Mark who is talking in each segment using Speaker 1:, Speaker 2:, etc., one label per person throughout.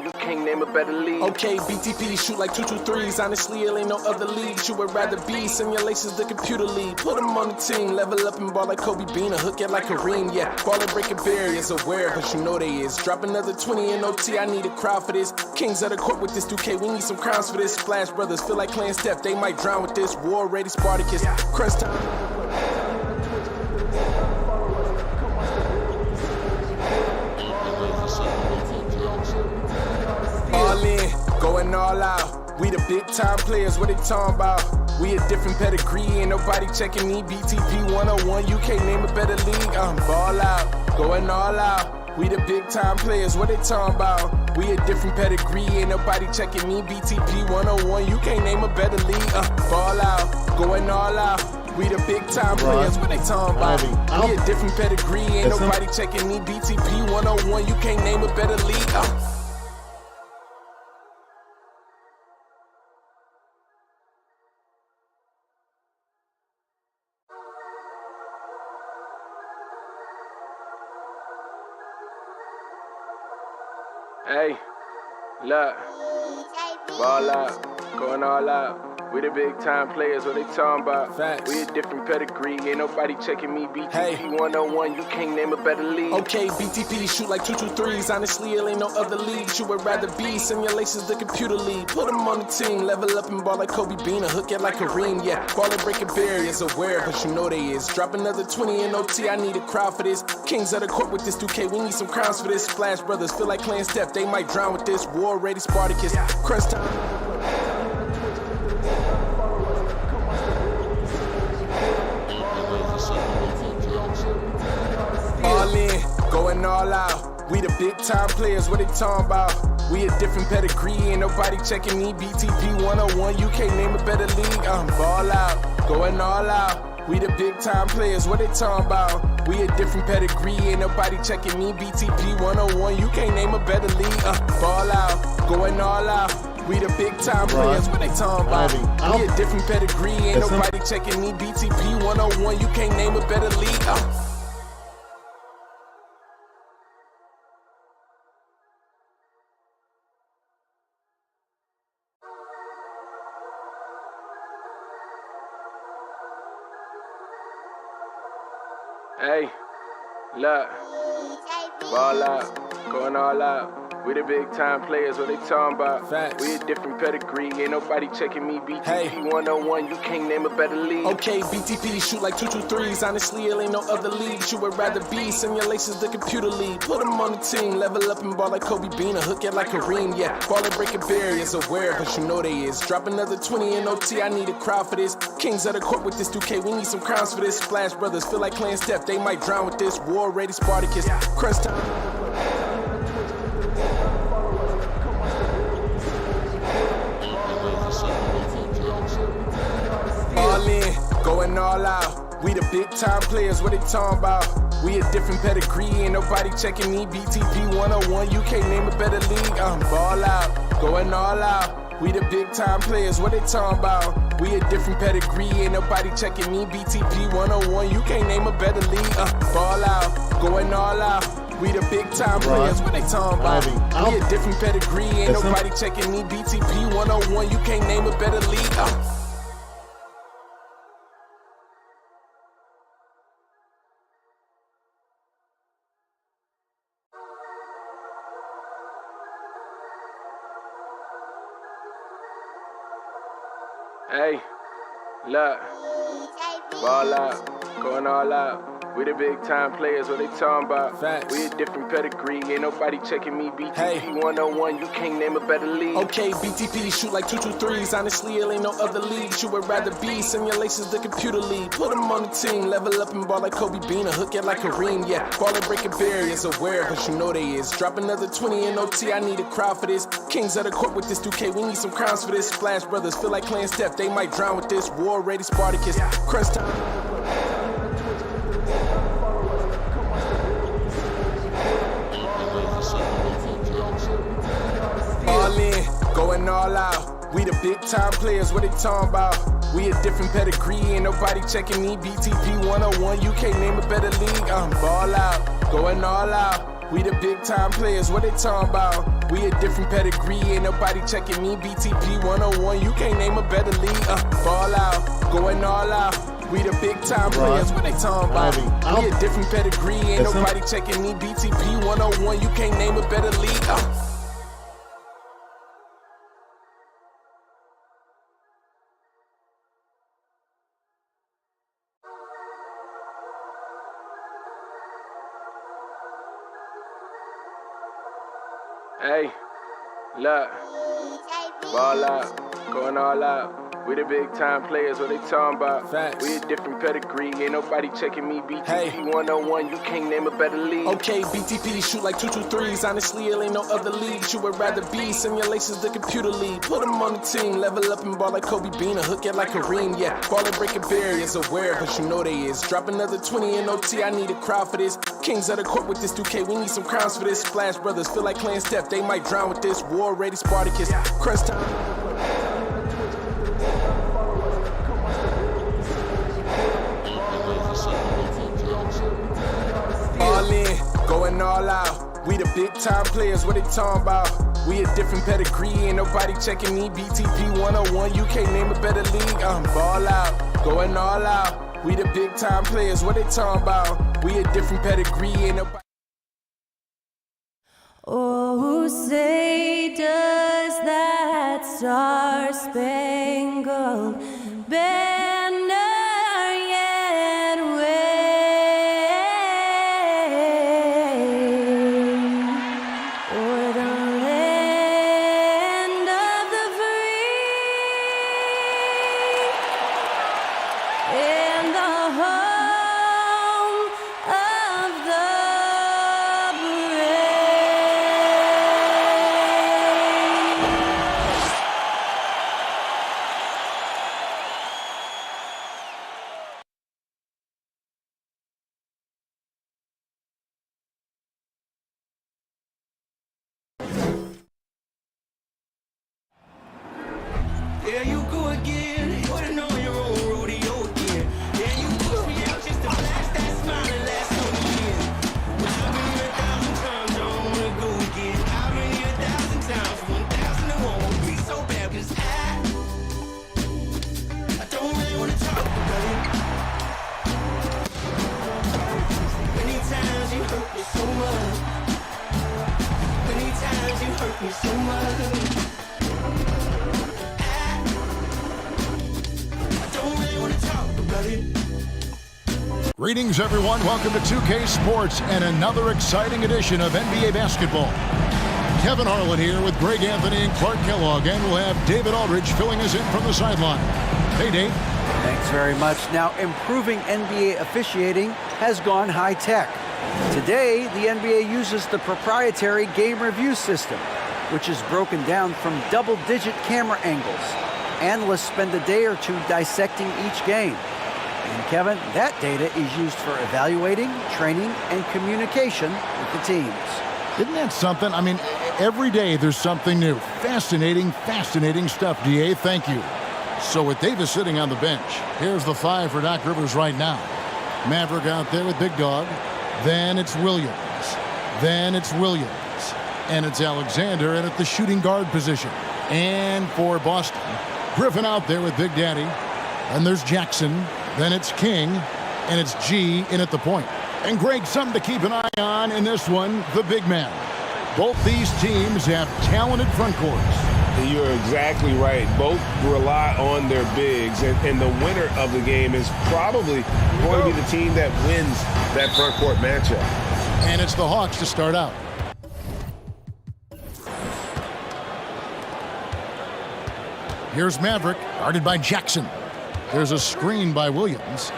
Speaker 1: 101, you can't name a better league.
Speaker 2: Okay, BTP shoot like 223s. Honestly, it ain't no other league you would rather be. Simulations, the computer league. Put them on the team, level up and ball like Kobe Bean, or hook it like Kareem. Yeah, ballin' breaking barriers, aware, but you know they is. Drop another 20 in OT, I need a crowd for this. Kings of the court with this 2K, we need some crowns for this. Splash Brothers feel like playing Steph, they might drown with this. War ready, Spartacus, crunch time. All in, going all out. We the big time players, what they talking about? We a different pedigree, ain't nobody checking me. BTP 101, you can't name a better league. Ball out, going all out. We the big time players, what they talking about? We a different pedigree, ain't nobody checking me. BTP 101, you can't name a better league. Ball out, going all out. We the big time players, what they talking about? We a different pedigree, ain't nobody checking me. BTP 101, you can't name a better league. Hey, look, ball out, going all out. We the big time players, what they talking about? Facts.
Speaker 1: We a different pedigree, ain't nobody checking me. BTP 101, you can't name a better league.
Speaker 2: Okay, BTP shoot like 223s. Honestly, it ain't no other league you would rather be. Simulations, the computer league. Put them on the team, level up and ball like Kobe Bean, or hook it like Kareem. Yeah, ballin' breaking barriers, aware, but you know they is. Drop another 20 in OT, I need a crowd for this. Kings of the court with this 2K, we need some crowns for this. Splash Brothers feel like playing Steph, they might drown with this. War ready, Spartacus, crunch time. All in, going all out. We the big time players, what they talking about? We a different pedigree, ain't nobody checking me. BTP 101, you can't name a better league. Ball out, going all out. We the big time players, what they talking about? We a different pedigree, ain't nobody checking me. BTP 101, you can't name a better league. Ball out, going all out. We the big time players, what they talking about? We a different pedigree, ain't nobody checking me. BTP 101, you can't name a better league. Hey, look, ball out, going all out. We the big time players, what they talking about? Facts.
Speaker 1: We a different pedigree, ain't nobody checking me. BTP 101, you can't name a better league.
Speaker 2: Okay, BTP shoot like 223s. Honestly, it ain't no other league you would rather be. Simulations, the computer league. Put them on the team, level up and ball like Kobe Bean, or hook it like Kareem. Yeah, ballin' breaking barriers, aware, but you know they is. Drop another 20 in OT, I need a crowd for this. Kings of the court with this 2K, we need some crowns for this. Splash Brothers feel like playing Steph, they might drown with this. War ready, Spartacus, crunch time. All in, going all out. We the big time players, what they talking about? We a different pedigree, ain't nobody checking me. BTP 101, you can't name a better league. Ball out, going all out. We the big time players, what they talking about? We a different pedigree, ain't nobody checking me. BTP 101, you can't name a better league. Ball out, going all out. We the big time players, what they talking about? We a different pedigree, ain't nobody checking me. BTP 101, you can't name a better league. Hey, look, ball out, going all out. We the big time players, what they talking about? Facts.
Speaker 1: We a different pedigree, ain't nobody checking me. BTP 101, you can't name a better league.
Speaker 2: Okay, BTP shoot like 223s. Honestly, it ain't no other league you would rather be. Simulations, the computer league. Put them on the team, level up and ball like Kobe Bean, or hook it like Kareem. Yeah, ballin' breaking barriers, aware, but you know they is. Drop another 20 in OT, I need a crowd for this. Kings of the court with this 2K, we need some crowns for this. Splash Brothers feel like playing Steph, they might drown with this. War ready, Spartacus, crunch time. All in, going all out. We the big time players, what they talking about? We a different pedigree, ain't nobody checking me. BTP 101, you can't name a better league. Ball out, going all out. We the big time players, what they talking about? We a different pedigree, ain't nobody checking me. BTP 101, you can't name a better league. Ball out, going all out. We the big time players, what they talking about? We a different pedigree, ain't nobody checking me. BTP 101, you can't name a better league.
Speaker 1: Hey, look, ball out, going all out. We the big time players, what they talking about?
Speaker 2: Facts.
Speaker 1: We a different pedigree, ain't nobody checking me. BTP 101, you can't name a better league.
Speaker 2: Okay, BTP shoot like 223s. Honestly, it ain't no other league that you would rather be. Simulations, the computer league. Put them on the team, level up and ball like Kobe Bean, or hook it like Kareem. Yeah, ball and breaking barriers, aware, but you know they is. Drop another 20 in OT, I need a crowd for this. Kings of the court with this 2K, we need some crowns for this. Splash Brothers, feel like playing Steph, they might drown with this. War ready Spartacus, crunch time. All in, going all out. We the big time players, what they talking about? We a different pedigree, ain't nobody checking me. BTP 101, you can't name a better league. Ball out, going all out. We the big time players, what they talking about? We a different pedigree, ain't nobody.
Speaker 3: Oh, say does that star-spangled banner yet wave o'er the land of the free and the home of the brave?
Speaker 4: There you go again. Putting on your own rodeo again. Yeah, you push me out just to flash that smile and last on the year. But I've been here 1,000 times, I don't wanna go again. I've been here 1,000 times, 1,000 it won't be so bad, 'cause I don't really wanna talk about it. Many times you hurt me so much. Many times you hurt me so much.
Speaker 5: Greetings, everyone. Welcome to 2K Sports and another exciting edition of NBA basketball. Kevin Harlan here with Greg Anthony and Clark Kellogg, and we'll have David Aldridge filling us in from the sideline. Hey, Dave.
Speaker 6: Thanks very much. Now, improving NBA officiating has gone high-tech. Today, the NBA uses the proprietary game review system, which is broken down from double-digit camera angles. Analysts spend a day or two dissecting each game. And Kevin, that data is used for evaluating, training, and communication with the teams.
Speaker 5: Isn't that something? I mean, every day there's something new. Fascinating, fascinating stuff, DA. Thank you. So with Davis sitting on the bench, here's the 5 for Doc Rivers right now. Maverick out there with Big Dog. Then it's Williams. Then it's Williams. And it's Alexander in at the shooting guard position. And for Boston, Griffin out there with Big Daddy. And there's Jackson. Then it's King, and it's G in at the point. And Greg, something to keep an eye on in this one, the big man. Both these teams have talented front courts.
Speaker 7: You're exactly right. Both rely on their bigs, and the winner of the game is probably going to be the team that wins that front court matchup.
Speaker 5: And it's the Hawks to start out. Here's Maverick, guarded by Jackson. There's a screen by Williams.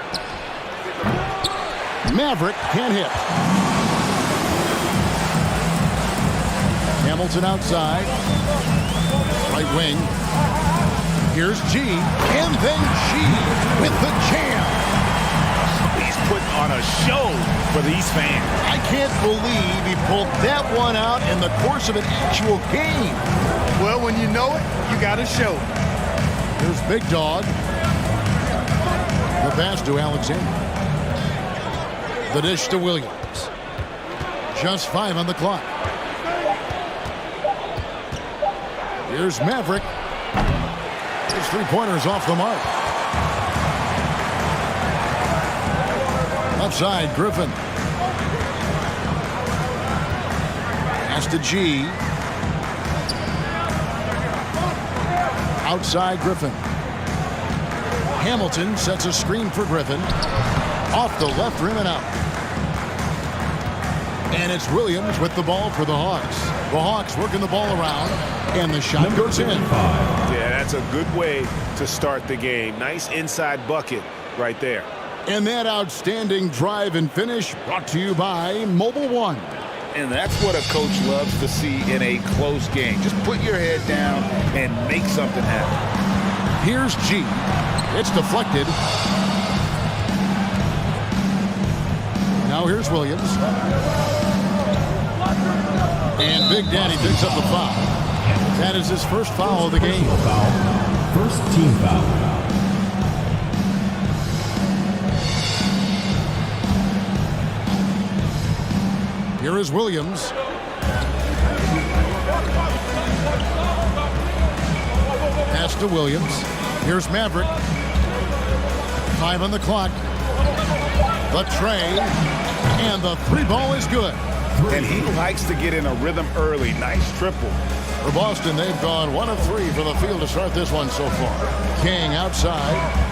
Speaker 5: Maverick can't hit. Hamilton outside. Right wing. Here's G. And then G with the jam.
Speaker 8: He's putting on a show for these fans.
Speaker 5: I can't believe he pulled that one out in the course of an actual game.
Speaker 8: Well, when you know it, you got to show it.
Speaker 5: Here's Big Dog. The pass to Alexander. The dish to Williams. Just 5 on the clock. Here's Maverick. His three-pointers off the mark. Outside, Griffin. Pass to G. Outside, Griffin. Hamilton sets a screen for Griffin. Off the left rim and out. And it's Williams with the ball for the Hawks. The Hawks working the ball around, and the shot goes in.
Speaker 7: Yeah, that's a good way to start the game. Nice inside bucket right there.
Speaker 5: And that outstanding drive and finish brought to you by Mobile One.
Speaker 8: And that's what a coach loves to see in a close game. Just put your head down and make something happen.
Speaker 5: Here's G. It's deflected. Now here's Williams. And Big Daddy picks up the foul. That is his first foul of the game.
Speaker 9: First team foul.
Speaker 5: Here is Williams. Pass to Williams. Here's Maverick. 5 on the clock. The tray. And the three ball is good.
Speaker 8: And he likes to get in a rhythm early. Nice triple.
Speaker 5: For Boston, they've gone 1 of 3 for the field to start this one so far. King outside.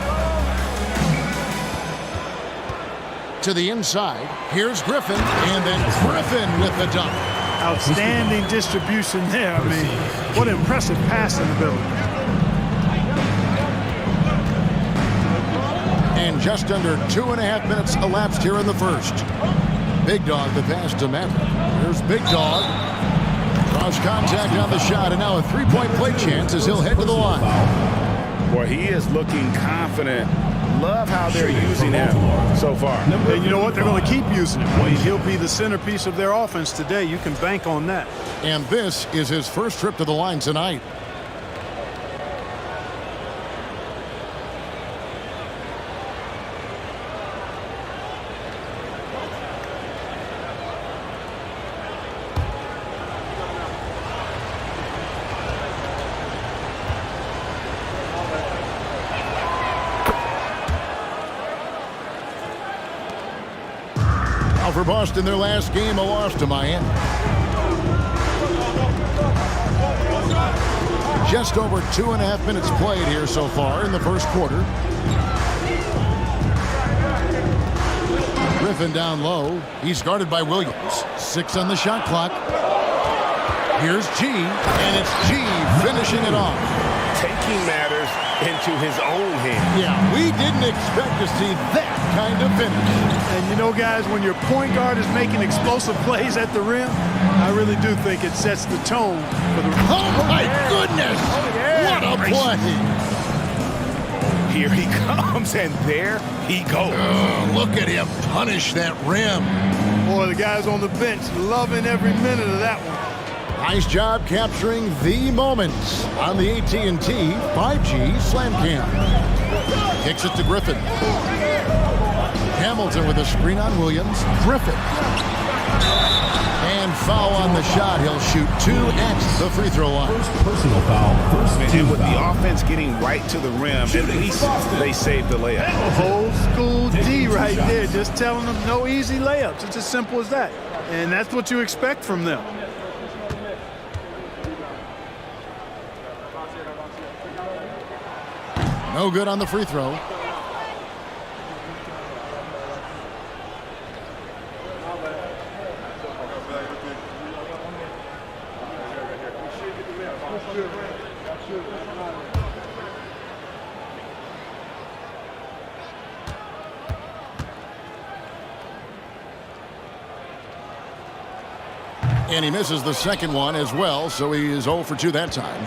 Speaker 5: To the inside. Here's Griffin. And then Griffin with the dunk.
Speaker 10: Outstanding distribution there. I mean, what impressive passing ability.
Speaker 5: And just under 2.5 minutes elapsed here in the first. Big Dog the pass to Maverick. Here's Big Dog. Draws contact on the shot, and now a three-point play chance as he'll head to the line.
Speaker 8: Boy, he is looking confident. Love how they're using him so far.
Speaker 10: And you know what? They're going to keep using him. He'll be the centerpiece of their offense today. You can bank on that.
Speaker 5: And this is his first trip to the line tonight. For Boston, their last game, a loss to Miami. Just over 2.5 minutes played here so far in the first quarter. Griffin down low. He's guarded by Williams. 6 on the shot clock. Here's G, and it's G finishing it off.
Speaker 7: Taking matters into his own hands.
Speaker 5: Yeah, we didn't expect to see that kind of finish.
Speaker 10: And you know, guys, when your point guard is making explosive plays at the rim, I really do think it sets the tone for the...
Speaker 5: Oh, my goodness! What a play!
Speaker 8: Here he comes, and there he goes.
Speaker 5: Look at him punish that rim.
Speaker 10: Boy, the guys on the bench loving every minute of that one.
Speaker 5: Nice job capturing the moments on the AT&T 5G Slam Cam. Kicks it to Griffin. Hamilton with a screen on Williams. Griffin. And foul on the shot. He'll shoot 2 at the free throw line.
Speaker 9: Personal foul.
Speaker 7: And with the offense getting right to the rim, at least they saved the layup.
Speaker 10: Old school D right there, just telling them no easy layups. It's as simple as that. And that's what you expect from them.
Speaker 5: No good on the free throw. And he misses the second one as well, so he is 0 for 2 that time.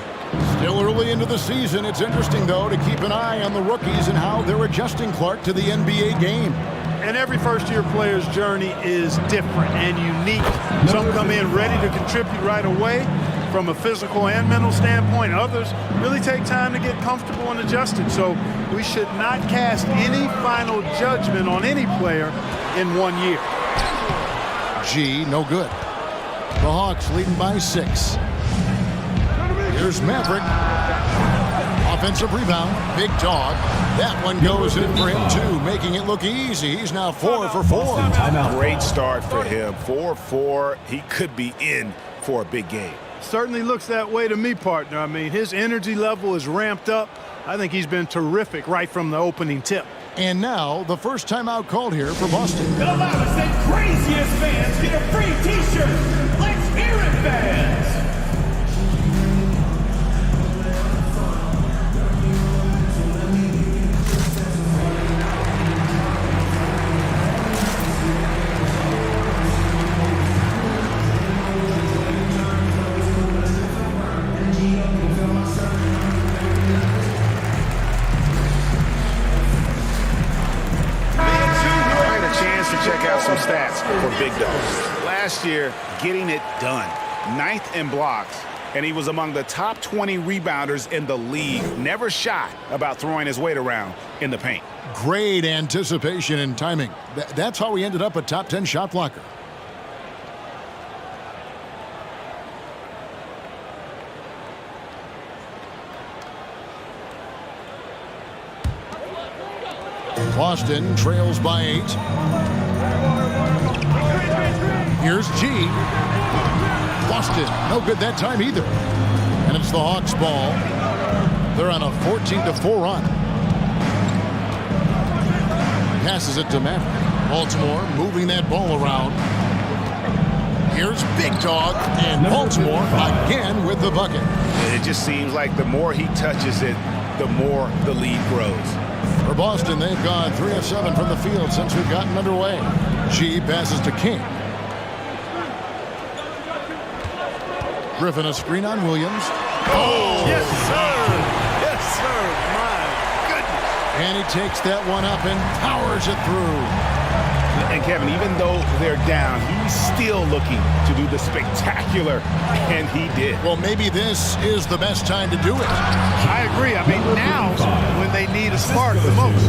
Speaker 5: Still early into the season. It's interesting, though, to keep an eye on the rookies and how they're adjusting, Clark, to the NBA game.
Speaker 10: And every first-year player's journey is different and unique. Some come in ready to contribute right away from a physical and mental standpoint. Others really take time to get comfortable and adjusted. So we should not cast any final judgment on any player in 1 year.
Speaker 5: G, no good. The Hawks leading by 6. Here's Maverick. Offensive rebound. Big dog. That one goes in for him, too, making it look easy. He's now 4 for 4.
Speaker 8: Great start for him. 4-4. He could be in for a big game.
Speaker 10: Certainly looks that way to me, partner. I mean, his energy level is ramped up. I think he's been terrific right from the opening tip.
Speaker 5: And now, the first timeout called here for Boston.
Speaker 9: The loudest and craziest fans get a free T-shirt. Let's hear it, fans.
Speaker 8: Check out some stats for Big Dog. Last year, getting it done. 9th in blocks, and he was among the top 20 rebounders in the league. Never shy about throwing his weight around in the paint.
Speaker 5: Great anticipation and timing. That's how he ended up a top 10 shot blocker. Boston trails by 8. Here's G. Boston, no good that time either. And it's the Hawks' ball. They're on a 14-4 run. Passes it to Maverick. Baltimore moving that ball around. Here's Big Dog, and Baltimore again with the bucket.
Speaker 8: It just seems like the more he touches it, the more the lead grows.
Speaker 5: For Boston, they've gone 3 of 7 from the field since we've gotten underway. G passes to King. Griffin a screen on Williams.
Speaker 10: Oh, yes, sir. Yes, sir. My goodness.
Speaker 5: And he takes that one up and powers it through.
Speaker 8: And Kevin, even though they're down, he's still looking to do the spectacular, and he did.
Speaker 5: Well, maybe this is the best time to do it.
Speaker 10: I agree. I mean, now's when they need a spark the most.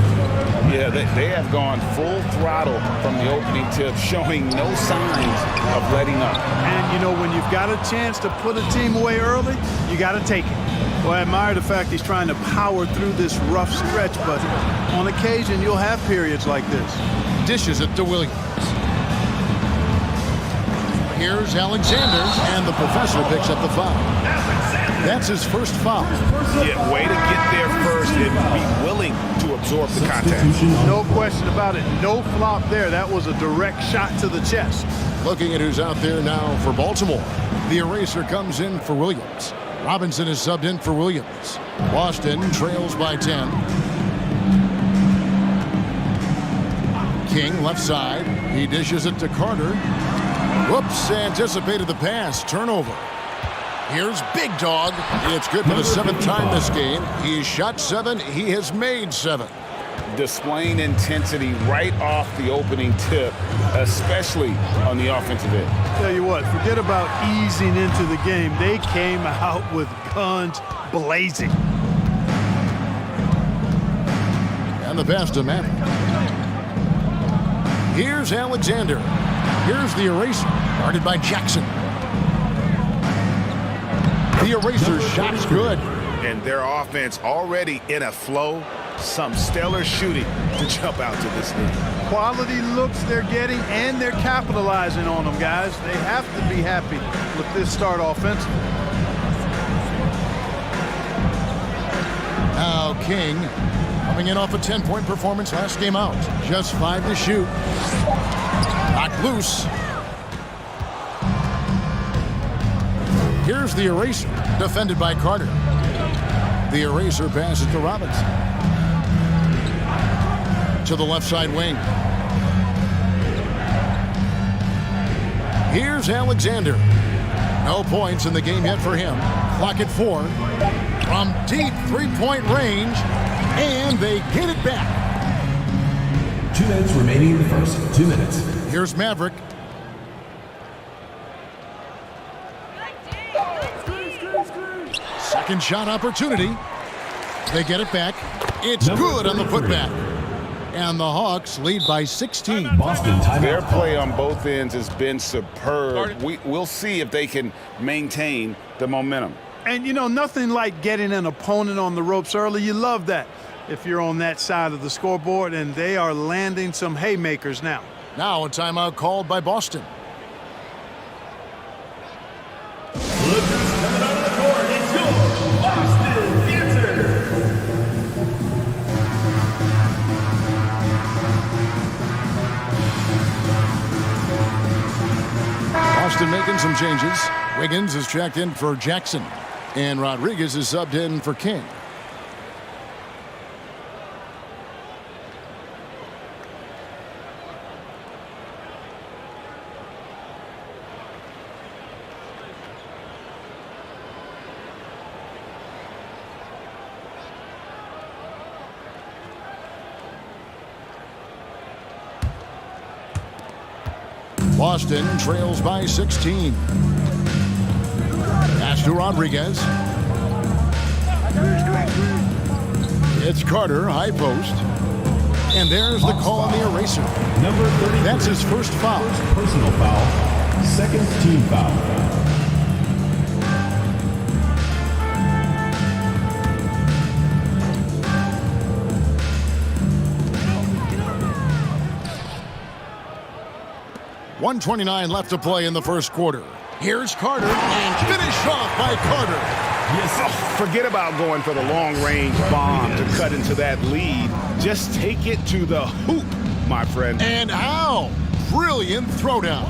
Speaker 8: Yeah, they have gone full throttle from the opening tip, showing no signs of letting up.
Speaker 10: And, you know, when you've got a chance to put a team away early, you got to take it. Well, I admire the fact he's trying to power through this rough stretch, but on occasion, you'll have periods like this.
Speaker 5: Dishes it to Williams. Here's Alexander, and the professor picks up the foul. That's his first foul.
Speaker 8: Yeah, way to get there first and be willing to absorb the contact.
Speaker 10: No question about it. No flop there. That was a direct shot to the chest.
Speaker 5: Looking at who's out there now for Baltimore. The eraser comes in for Williams. Robinson is subbed in for Williams. Boston trails by 10. King left side. He dishes it to Carter. Whoops, anticipated the pass. Turnover. Here's Big Dog. It's good for the 7th time this game. He's shot 7. He has made 7.
Speaker 8: Displaying intensity right off the opening tip, especially on the offensive end.
Speaker 10: Tell you what, forget about easing into the game. They came out with guns blazing.
Speaker 5: And the pass to Maverick. Here's Alexander. Here's the eraser, guarded by Jackson. The eraser shot's good.
Speaker 8: And their offense already in a flow. Some stellar shooting to jump out to this lead.
Speaker 10: Quality looks they're getting, and they're capitalizing on them, guys. They have to be happy with this start offensively.
Speaker 5: Now King, coming in off a 10-point performance last game out. Just 5 to shoot. Knocked loose. Here's the eraser, defended by Carter. The eraser passes to Robinson. To the left side wing. Here's Alexander. No points in the game yet for him. Clock at 4. From deep 3-point range. And they get it back.
Speaker 9: 2 minutes remaining in the first. 2 minutes.
Speaker 5: Here's Maverick. Second shot opportunity. They get it back. It's good on the putback. And the Hawks lead by 16.
Speaker 9: Boston timeout.
Speaker 8: Their play on both ends has been superb. We'll see if they can maintain the momentum.
Speaker 10: And, you know, nothing like getting an opponent on the ropes early. You love that if you're on that side of the scoreboard, and they are landing some haymakers now.
Speaker 5: Now a timeout called by Boston.
Speaker 9: Look who's coming out of the court. It's your Boston Panthers.
Speaker 5: Boston making some changes. Wiggins is checked in for Jackson. And Rodriguez is subbed in for King. Boston trails by 16. Pass to Rodriguez. It's Carter, high post. And there's the call on the eraser.
Speaker 9: Number 30.
Speaker 5: That's his first foul.
Speaker 9: First personal foul. Second team foul.
Speaker 5: .129 left to play in the first quarter. Here's Carter, and finished off by Carter.
Speaker 8: Yes, forget about going for the long-range bomb to cut into that lead. Just take it to the hoop, my friend.
Speaker 5: And how? Brilliant throwdown.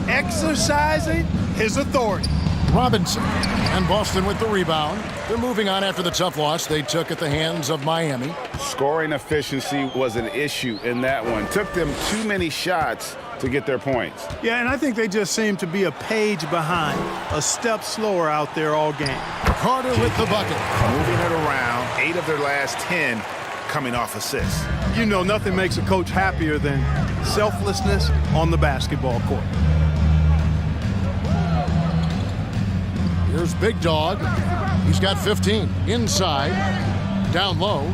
Speaker 10: Exercising his authority.
Speaker 5: Robinson and Boston with the rebound. They're moving on after the tough loss they took at the hands of Miami.
Speaker 8: Scoring efficiency was an issue in that one. Took them too many shots to get their points.
Speaker 10: Yeah, and I think they just seem to be a page behind, a step slower out there all game.
Speaker 5: Carter with the bucket.
Speaker 8: Moving it around, 8 of their last 10 coming off assists.
Speaker 10: You know, nothing makes a coach happier than selflessness on the basketball court.
Speaker 5: Here's Big Dog. He's got 15. Inside. Down low.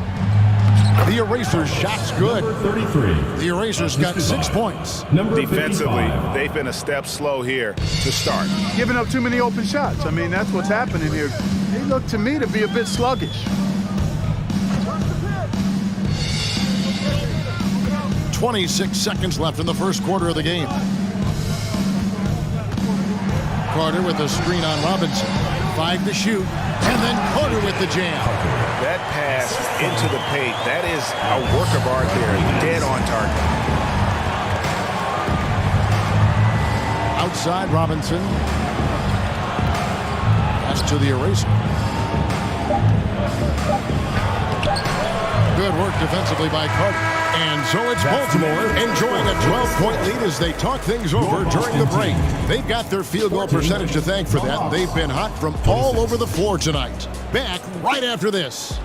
Speaker 5: The eraser's shot's good.
Speaker 9: Number 33.
Speaker 5: The eraser's got 6 points.
Speaker 9: Number
Speaker 8: Defensively,
Speaker 9: 55.
Speaker 8: they've been a step slow here to start.
Speaker 10: Giving up too many open shots. I mean, that's what's happening here. They look to me to be a bit sluggish.
Speaker 5: 26 seconds left in the first quarter of the game. Carter with a screen on Robinson. 5 to shoot. And then Carter with the jam.
Speaker 8: That pass into the paint, that is a work of art there. Dead on target.
Speaker 5: Outside Robinson. Pass to the eraser. Good work defensively by Carter. And so it's Baltimore enjoying a 12-point lead as they talk things over during the break. They've got their field goal percentage to thank for that. They've been hot from all over the floor tonight. Back right after this.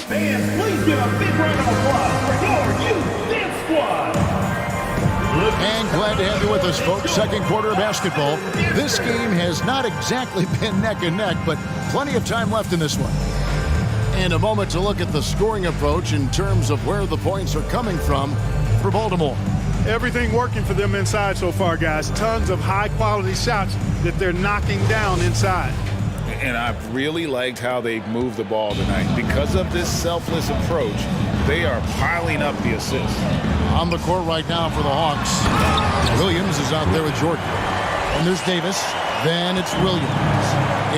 Speaker 9: Fans, please give a big round of applause for your youth dance squad.
Speaker 5: And glad to have you with us, folks. Second quarter of basketball. This game has not exactly been neck and neck, but plenty of time left in this one. And a moment to look at the scoring approach in terms of where the points are coming from for Baltimore.
Speaker 10: Everything working for them inside so far, guys. Tons of high-quality shots that they're knocking down inside.
Speaker 8: And I've really liked how they've moved the ball tonight. Because of this selfless approach, they are piling up the assists.
Speaker 5: On the court right now for the Hawks. Williams is out there with Jordan. And there's Davis. Then it's Williams.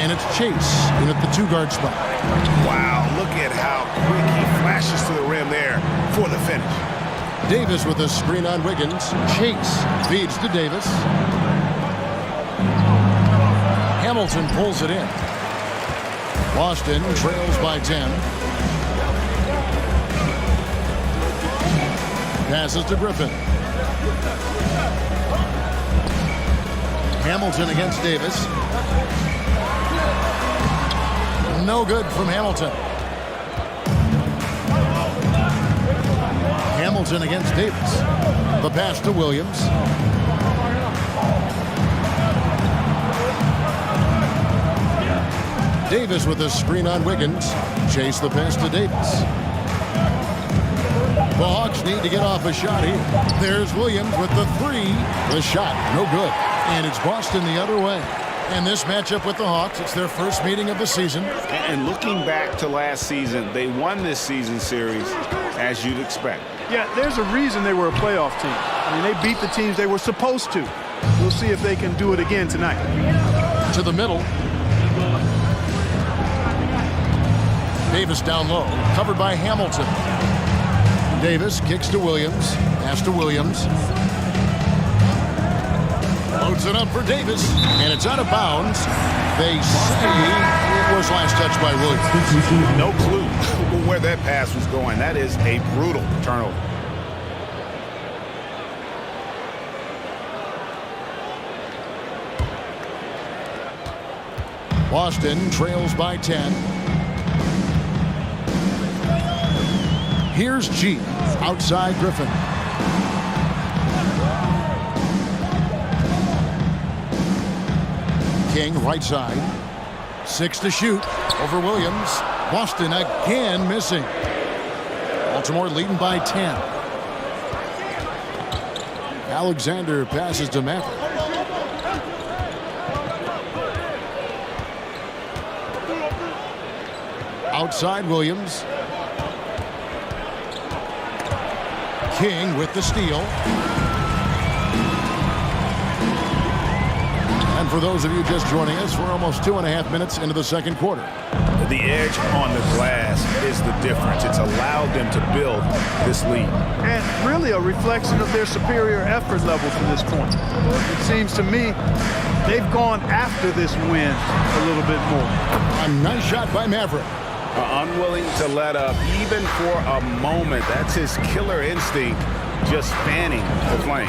Speaker 5: And it's Chase in at the 2-guard spot.
Speaker 8: Wow, look at how quick he flashes to the rim there for the finish.
Speaker 5: Davis with a screen on Wiggins. Chase feeds to Davis. Hamilton pulls it in. Boston trails by 10. Passes to Griffin. Hamilton against Davis. No good from Hamilton. Hamilton against Davis. The pass to Williams. Davis with a screen on Wiggins. Chase the pass to Davis. The Hawks need to get off a shot here. There's Williams with the three. The shot, no good. And it's Boston the other way. And this matchup with the Hawks, it's their first meeting of the season.
Speaker 8: And looking back to last season, they won this season series as you'd expect.
Speaker 10: Yeah, there's a reason they were a playoff team. I mean, they beat the teams they were supposed to. We'll see if they can do it again tonight.
Speaker 5: To the middle. Davis down low, covered by Hamilton. Davis kicks to Williams, pass to Williams. Loads it up for Davis, and it's out of bounds. They say it was last touched by Williams.
Speaker 8: No clue where that pass was going. That is a brutal turnover.
Speaker 5: Boston trails by 10. Here's G, outside Griffin. King, right side. 6 to shoot over Williams. Boston again missing. Baltimore leading by 10. Alexander passes to Maverick. Outside Williams. King with the steal. And for those of you just joining us, we're almost 2.5 minutes into the second quarter.
Speaker 8: The edge on the glass is the difference. It's allowed them to build this lead.
Speaker 10: And really a reflection of their superior effort level to this point. It seems to me they've gone after this win a little bit more.
Speaker 5: A nice shot by Maverick.
Speaker 8: Unwilling to let up even for a moment. That's his killer instinct, just fanning the flame.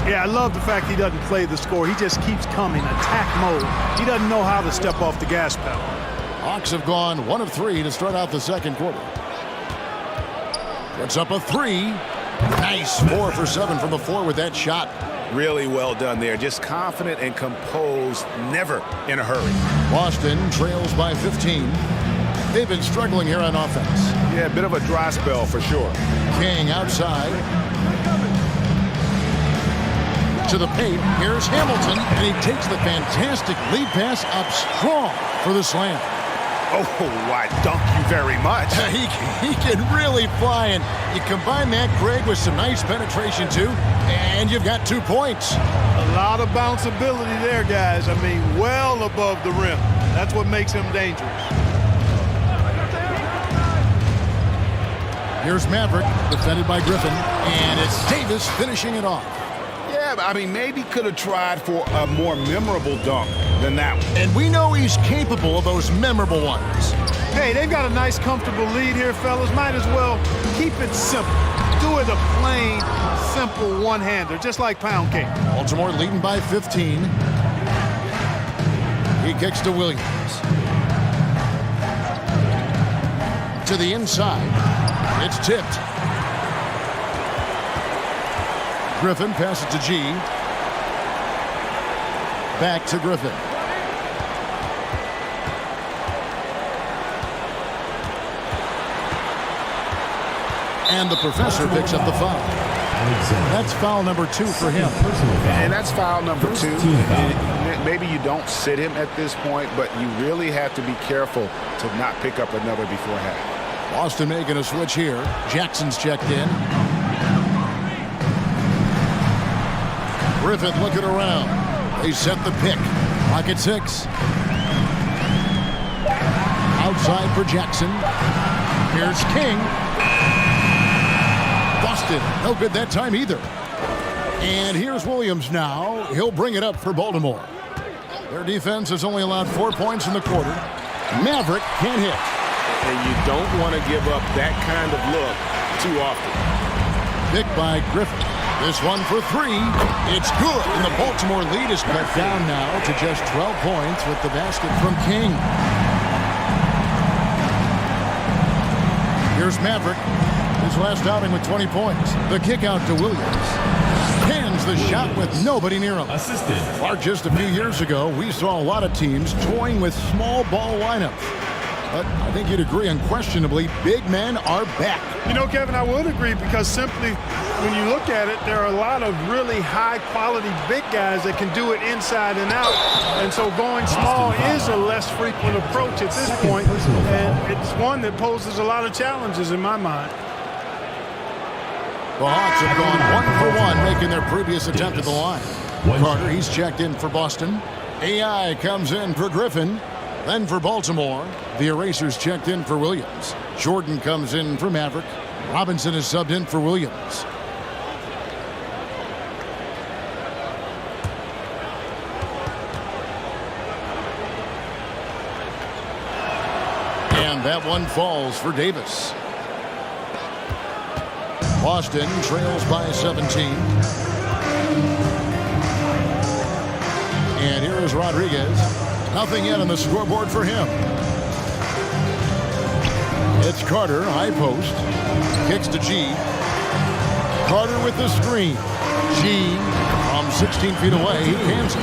Speaker 10: Yeah, I love the fact he doesn't play the score. He just keeps coming, attack mode. He doesn't know how to step off the gas pedal.
Speaker 5: Hawks have gone 1 of 3 to start out the second quarter. Puts up a 3. Nice 4 for 7 from the floor with that shot.
Speaker 8: Really well done there. Just confident and composed, never in a hurry.
Speaker 5: Boston trails by 15. They've been struggling here on offense.
Speaker 8: Yeah, a bit of a dry spell for sure.
Speaker 5: King outside. To the paint. Here's Hamilton, and he takes the fantastic lead pass up strong for the slam.
Speaker 8: Oh, I dunk you very much.
Speaker 5: He can really fly, and you combine that, Greg, with some nice penetration, too, and you've got 2 points.
Speaker 10: A lot of bounceability there, guys. I mean, well above the rim. That's what makes him dangerous.
Speaker 5: Here's Maverick, defended by Griffin, and it's Davis finishing it off.
Speaker 8: Yeah, I mean, maybe could have tried for a more memorable dunk than that one.
Speaker 5: And we know he's capable of those memorable ones.
Speaker 10: Hey, they've got a nice, comfortable lead here, fellas. Might as well keep it simple. Do it a plain, simple one-hander, just like pound cake.
Speaker 5: Baltimore leading by 15. He kicks to Williams. To the inside. It's tipped. Griffin passes to G. Back to Griffin. And the professor picks up the foul. That's foul number 2 for him.
Speaker 8: And that's foul number 2. Maybe you don't sit him at this point, but you really have to be careful to not pick up another before half.
Speaker 5: Boston making a switch here. Jackson's checked in. Griffin looking around. They set the pick. Clock at 6. Outside for Jackson. Here's King. Busted. No good that time either. And here's Williams now. He'll bring it up for Baltimore. Their defense has only allowed 4 points in the quarter. Maverick can't hit.
Speaker 7: And you don't want to give up that kind of look too often.
Speaker 5: Picked by Griffin. This one for 3. It's good. And the Baltimore lead is cut down now to just 12 points with the basket from King. Here's Maverick. His last outing with 20 points. The kick out to Williams. Pins the shot with nobody near him. Or just a few years ago, we saw a lot of teams toying with small ball lineups. But I think you'd agree, unquestionably, big men are back.
Speaker 10: You know, Kevin, I would agree because simply when you look at it, there are a lot of really high-quality big guys that can do it inside and out. And so going small is a less frequent approach at this point, and it's one that poses a lot of challenges in my mind.
Speaker 5: The Hawks have gone 1 for 1, making their previous attempt at the line. Carter, he's checked in for Boston. AI comes in for Griffin. Then for Baltimore, the Erasers checked in for Williams. Jordan comes in for Maverick. Robinson is subbed in for Williams. And that one falls for Davis. Boston trails by 17. And here is Rodriguez. Nothing yet on the scoreboard for him. It's Carter, high post. Kicks to G. Carter with the screen. G from 16 feet away. He cans it.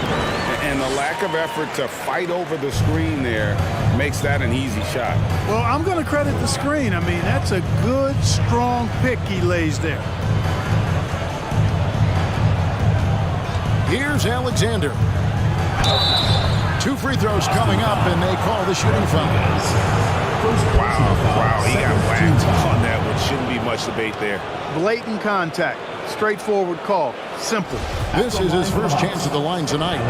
Speaker 7: And the lack of effort to fight over the screen there makes that an easy shot.
Speaker 10: Well, I'm going to credit the screen. I mean, that's a good, strong pick he lays there.
Speaker 5: Here's Alexander. 2 free throws coming up, and they call the shooting foul.
Speaker 8: Wow, he got whacked on that one. Shouldn't be much debate there.
Speaker 10: Blatant contact. Straightforward call. Simple.
Speaker 5: This is his first chance at the line tonight.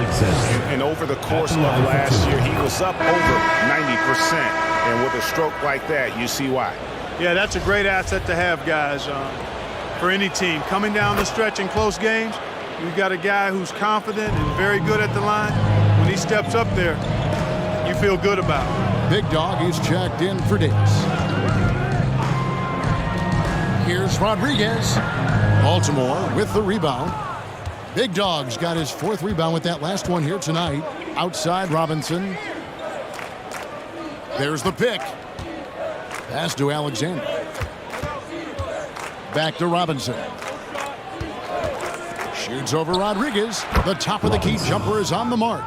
Speaker 8: And over the course of last year, he was up over 90%. And with a stroke like that, you see why.
Speaker 10: Yeah, that's a great asset to have, guys, for any team. Coming down the stretch in close games, you've got a guy who's confident and very good at the line. When he steps up there, you feel good about it.
Speaker 5: Big Dog is checked in for Davis. Here's Rodriguez. Baltimore with the rebound. Big Dog's got his 4th rebound with that last one here tonight. Outside Robinson. There's the pick. Pass to Alexander. Back to Robinson. Shoots over Rodriguez. The top of the key jumper is on the mark.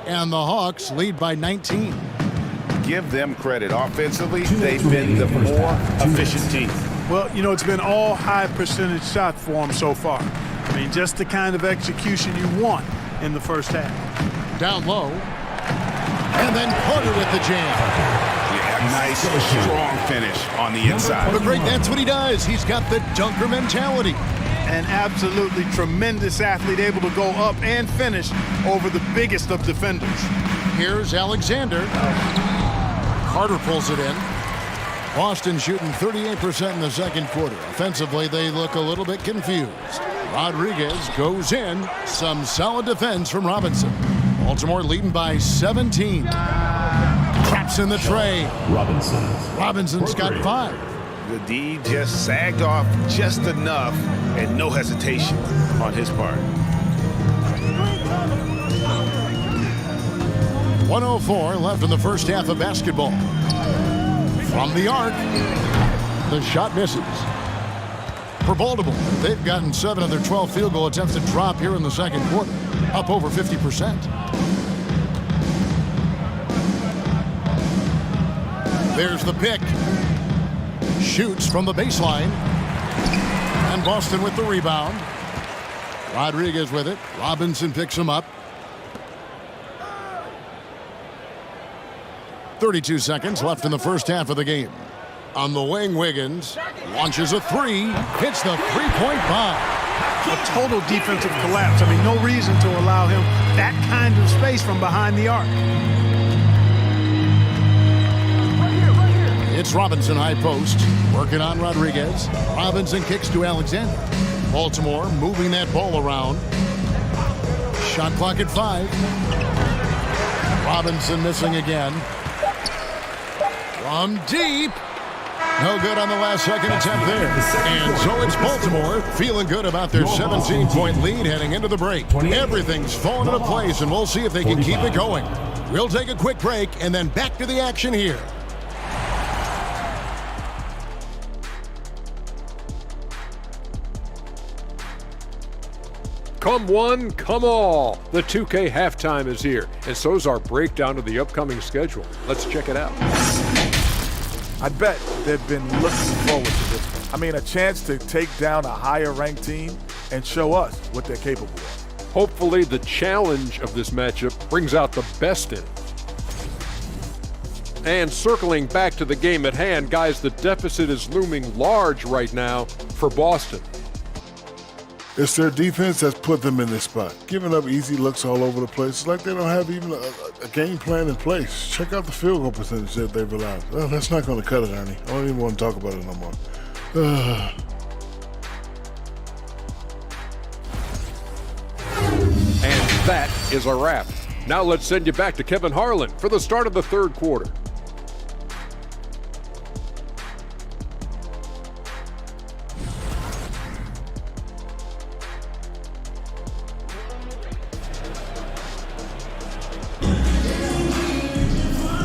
Speaker 5: And the Hawks lead by 19.
Speaker 8: Give them credit. Offensively, they've been the more efficient team.
Speaker 10: Well, you know, it's been all high percentage shots for them so far. I mean, just the kind of execution you want in the first half.
Speaker 5: Down low. And then Carter with the jam.
Speaker 8: Yeah, nice, strong finish on the inside.
Speaker 5: But great, that's what he does. He's got the dunker mentality.
Speaker 10: An absolutely tremendous athlete, able to go up and finish over the biggest of defenders.
Speaker 5: Here's Alexander. Carter pulls it in. Boston shooting 38% in the second quarter. Offensively, they look a little bit confused. Rodriguez goes in. Some solid defense from Robinson. Baltimore leading by 17. Traps in the tray. Robinson's got 5.
Speaker 8: The D just sagged off just enough and no hesitation on his part.
Speaker 5: 1:04 left in the first half of basketball. From the arc, the shot misses. For Baltimore, they've gotten 7 of their 12 field goal attempts to drop here in the second quarter, up over 50%. There's the pick. Shoots from the baseline. And Boston with the rebound. Rodriguez with it. Robinson picks him up. 32 seconds left in the first half of the game. On the wing, Wiggins launches a 3. Hits the three-point bomb.
Speaker 10: A total defensive collapse. I mean, no reason to allow him that kind of space from behind the arc.
Speaker 5: It's Robinson high post, working on Rodriguez. Robinson kicks to Alexander. Baltimore moving that ball around. Shot clock at 5. Robinson missing again. From deep. No good on the last second attempt there. And so it's Baltimore feeling good about their 17-point lead heading into the break. Everything's fallen into place, and we'll see if they can keep it going. We'll take a quick break and then back to the action here.
Speaker 11: Come one, come all. The 2K halftime is here, and so is our breakdown of the upcoming schedule. Let's check it out.
Speaker 12: I bet they've been looking forward to this one. I mean, a chance to take down a higher-ranked team and show us what they're capable of.
Speaker 11: Hopefully, the challenge of this matchup brings out the best in it. And circling back to the game at hand, guys, the deficit is looming large right now for Boston.
Speaker 13: It's their defense that's put them in this spot. Giving up easy looks all over the place. It's like they don't have even a game plan in place. Check out the field goal percentage that they've allowed. Well, that's not going to cut it, Ernie. I don't even want to talk about it no more.
Speaker 11: And that is a wrap. Now let's send you back to Kevin Harlan for the start of the third quarter.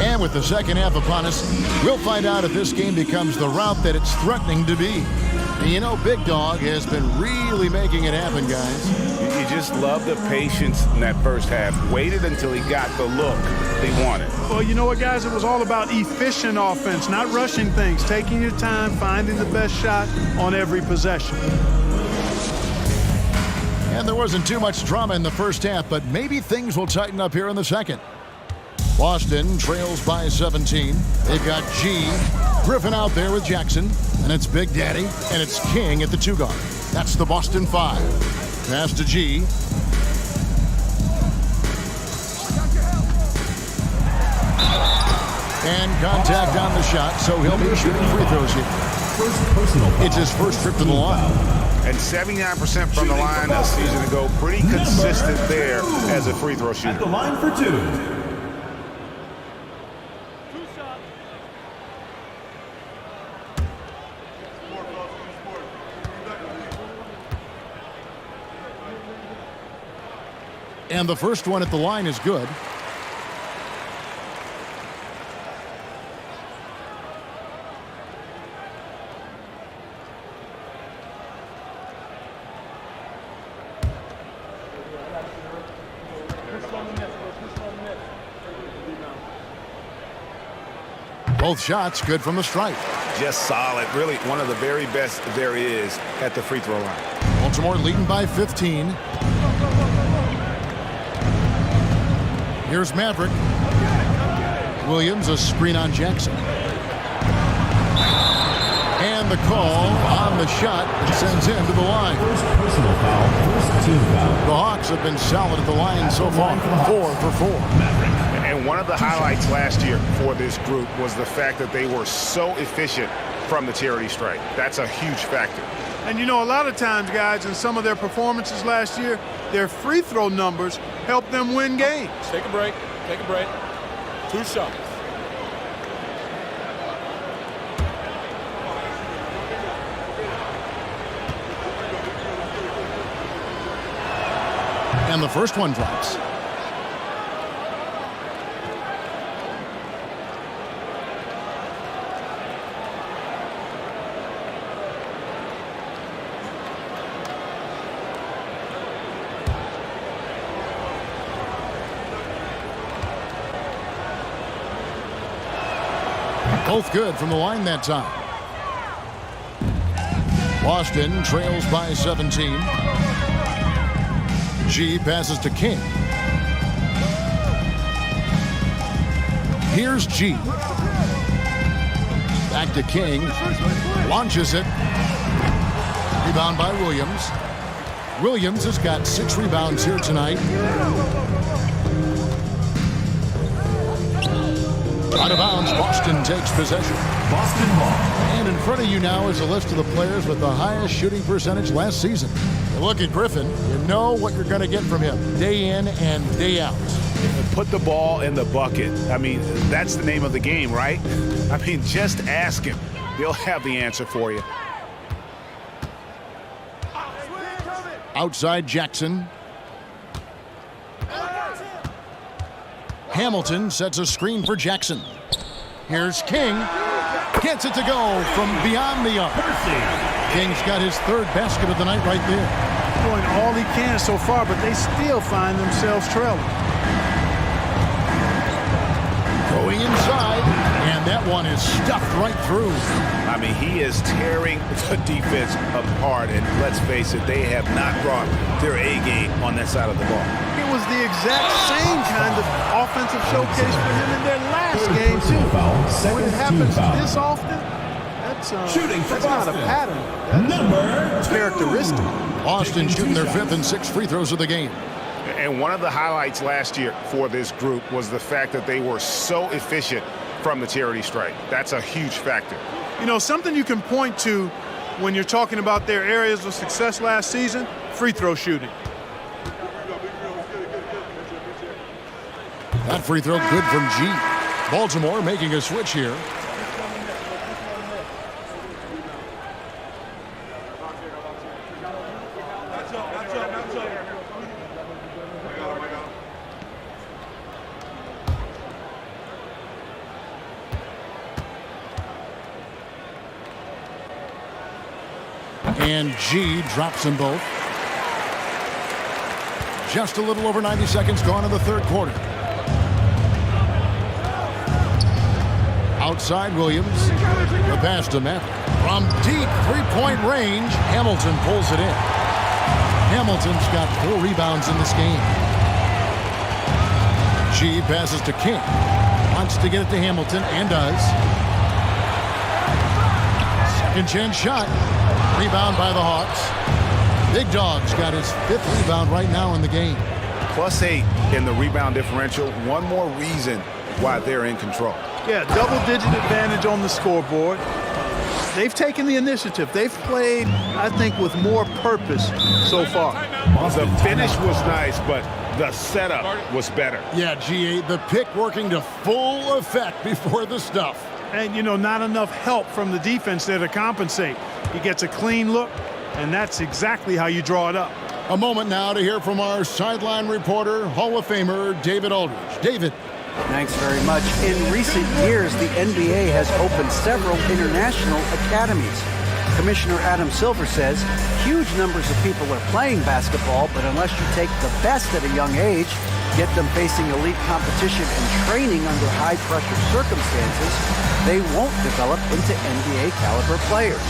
Speaker 5: And with the second half upon us, we'll find out if this game becomes the route that it's threatening to be. And you know, Big Dog has been really making it happen, guys.
Speaker 8: You just love the patience in that first half. Waited until he got the look they wanted.
Speaker 10: Well, you know what, guys? It was all about efficient offense, not rushing things, taking your time, finding the best shot on every possession.
Speaker 5: And there wasn't too much drama in the first half, but maybe things will tighten up here in the second. Boston trails by 17. They've got G. Griffin out there with Jackson. And it's Big Daddy. And it's King at the 2 guard. That's the Boston 5. Pass to G. And contact on the shot, so he'll be shooting free throws here. It's his first trip to the line.
Speaker 8: And 79% from the line a season ago. Pretty consistent there as a free throw shooter.
Speaker 9: At the line for 2.
Speaker 5: And the first one at the line is good. Both shots good from the stripe.
Speaker 8: Just solid. Really one of the very best there is at the free throw line.
Speaker 5: Baltimore leading by 15. Here's Maverick. Williams, a screen on Jackson. And the call on the shot that sends him to the line.
Speaker 9: First personal foul, first team foul.
Speaker 5: The Hawks have been solid at the line so far. 4 for 4.
Speaker 8: And one of the highlights last year for this group was the fact that they were so efficient from the charity stripe. That's a huge factor.
Speaker 10: And you know, a lot of times, guys, in some of their performances last year, their free throw numbers helped them win games.
Speaker 11: Take a break. Take a break. 2 shots.
Speaker 5: And the first one drops. Both good from the line that time. Boston trails by 17. G passes to King. Here's G. Back to King. Launches it. Rebound by Williams. Williams has got 6 rebounds here tonight. Out of bounds, Boston takes possession.
Speaker 9: Boston ball.
Speaker 5: And in front of you now is a list of the players with the highest shooting percentage last season. You look at Griffin, you know what you're going to get from him day in and day out.
Speaker 8: Put the ball in the bucket. I mean, that's the name of the game, right? I mean, just ask him. They'll have the answer for you.
Speaker 5: Outside Jackson. Hamilton sets a screen for Jackson. Here's King. Gets it to go from beyond the arc. King's got his 3rd basket of the night right there.
Speaker 10: doing all he can so far, but they still find themselves trailing.
Speaker 5: Going inside, and that one is stuffed right through.
Speaker 8: I mean, he is tearing the defense apart, and let's face it, they have not brought their A game on that side of the ball.
Speaker 10: It was the exact same kind of offensive showcase for him in their last game, too. When it happens this often, that's not a pattern. That's characteristic.
Speaker 5: Austin shooting their 5th and 6th free throws of the game.
Speaker 8: And one of the highlights last year for this group was the fact that they were so efficient from the charity stripe. That's a huge factor.
Speaker 10: You know, something you can point to when you're talking about their areas of success last season, free throw shooting.
Speaker 5: That free throw good from G. Baltimore making a switch here. And G drops them both. Just a little over 90 seconds gone in the 3rd quarter. Outside Williams. The pass to Maverick. From deep 3-point range, Hamilton pulls it in. Hamilton's got 4 rebounds in this game. G passes to King. Wants to get it to Hamilton and does. Second chance shot. Rebound by the Hawks. Big Dog's got his 5th rebound right now in the game.
Speaker 8: +8 in the rebound differential. One more reason why they're in control.
Speaker 10: Yeah, double-digit advantage on the scoreboard. They've taken the initiative. They've played, I think, with more purpose so far.
Speaker 8: The finish was nice, but the setup was better.
Speaker 5: Yeah, GA, the pick working to full effect before the stuff.
Speaker 10: And, you know, not enough help from the defense there to compensate. He gets a clean look, and that's exactly how you draw it up.
Speaker 5: A moment now to hear from our sideline reporter, Hall of Famer David Aldridge. David.
Speaker 6: Thanks very much. In recent years, the NBA has opened several international academies. Commissioner Adam Silver says huge numbers of people are playing basketball, but unless you take the best at a young age, get them facing elite competition and training under high-pressure circumstances, they won't develop into NBA-caliber players.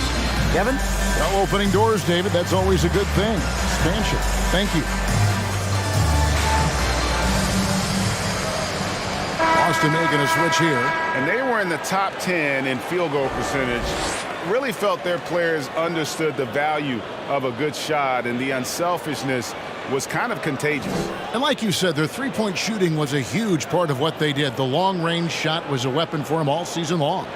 Speaker 6: Kevin?
Speaker 5: Well, opening doors, David. That's always a good thing. Expansion. Thank you. Austin making a switch here.
Speaker 8: And they were in the top 10 in field goal percentage. Really felt their players understood the value of a good shot, and the unselfishness was kind of contagious.
Speaker 5: And like you said, their three-point shooting was a huge part of what they did. The long-range shot was a weapon for them all season long.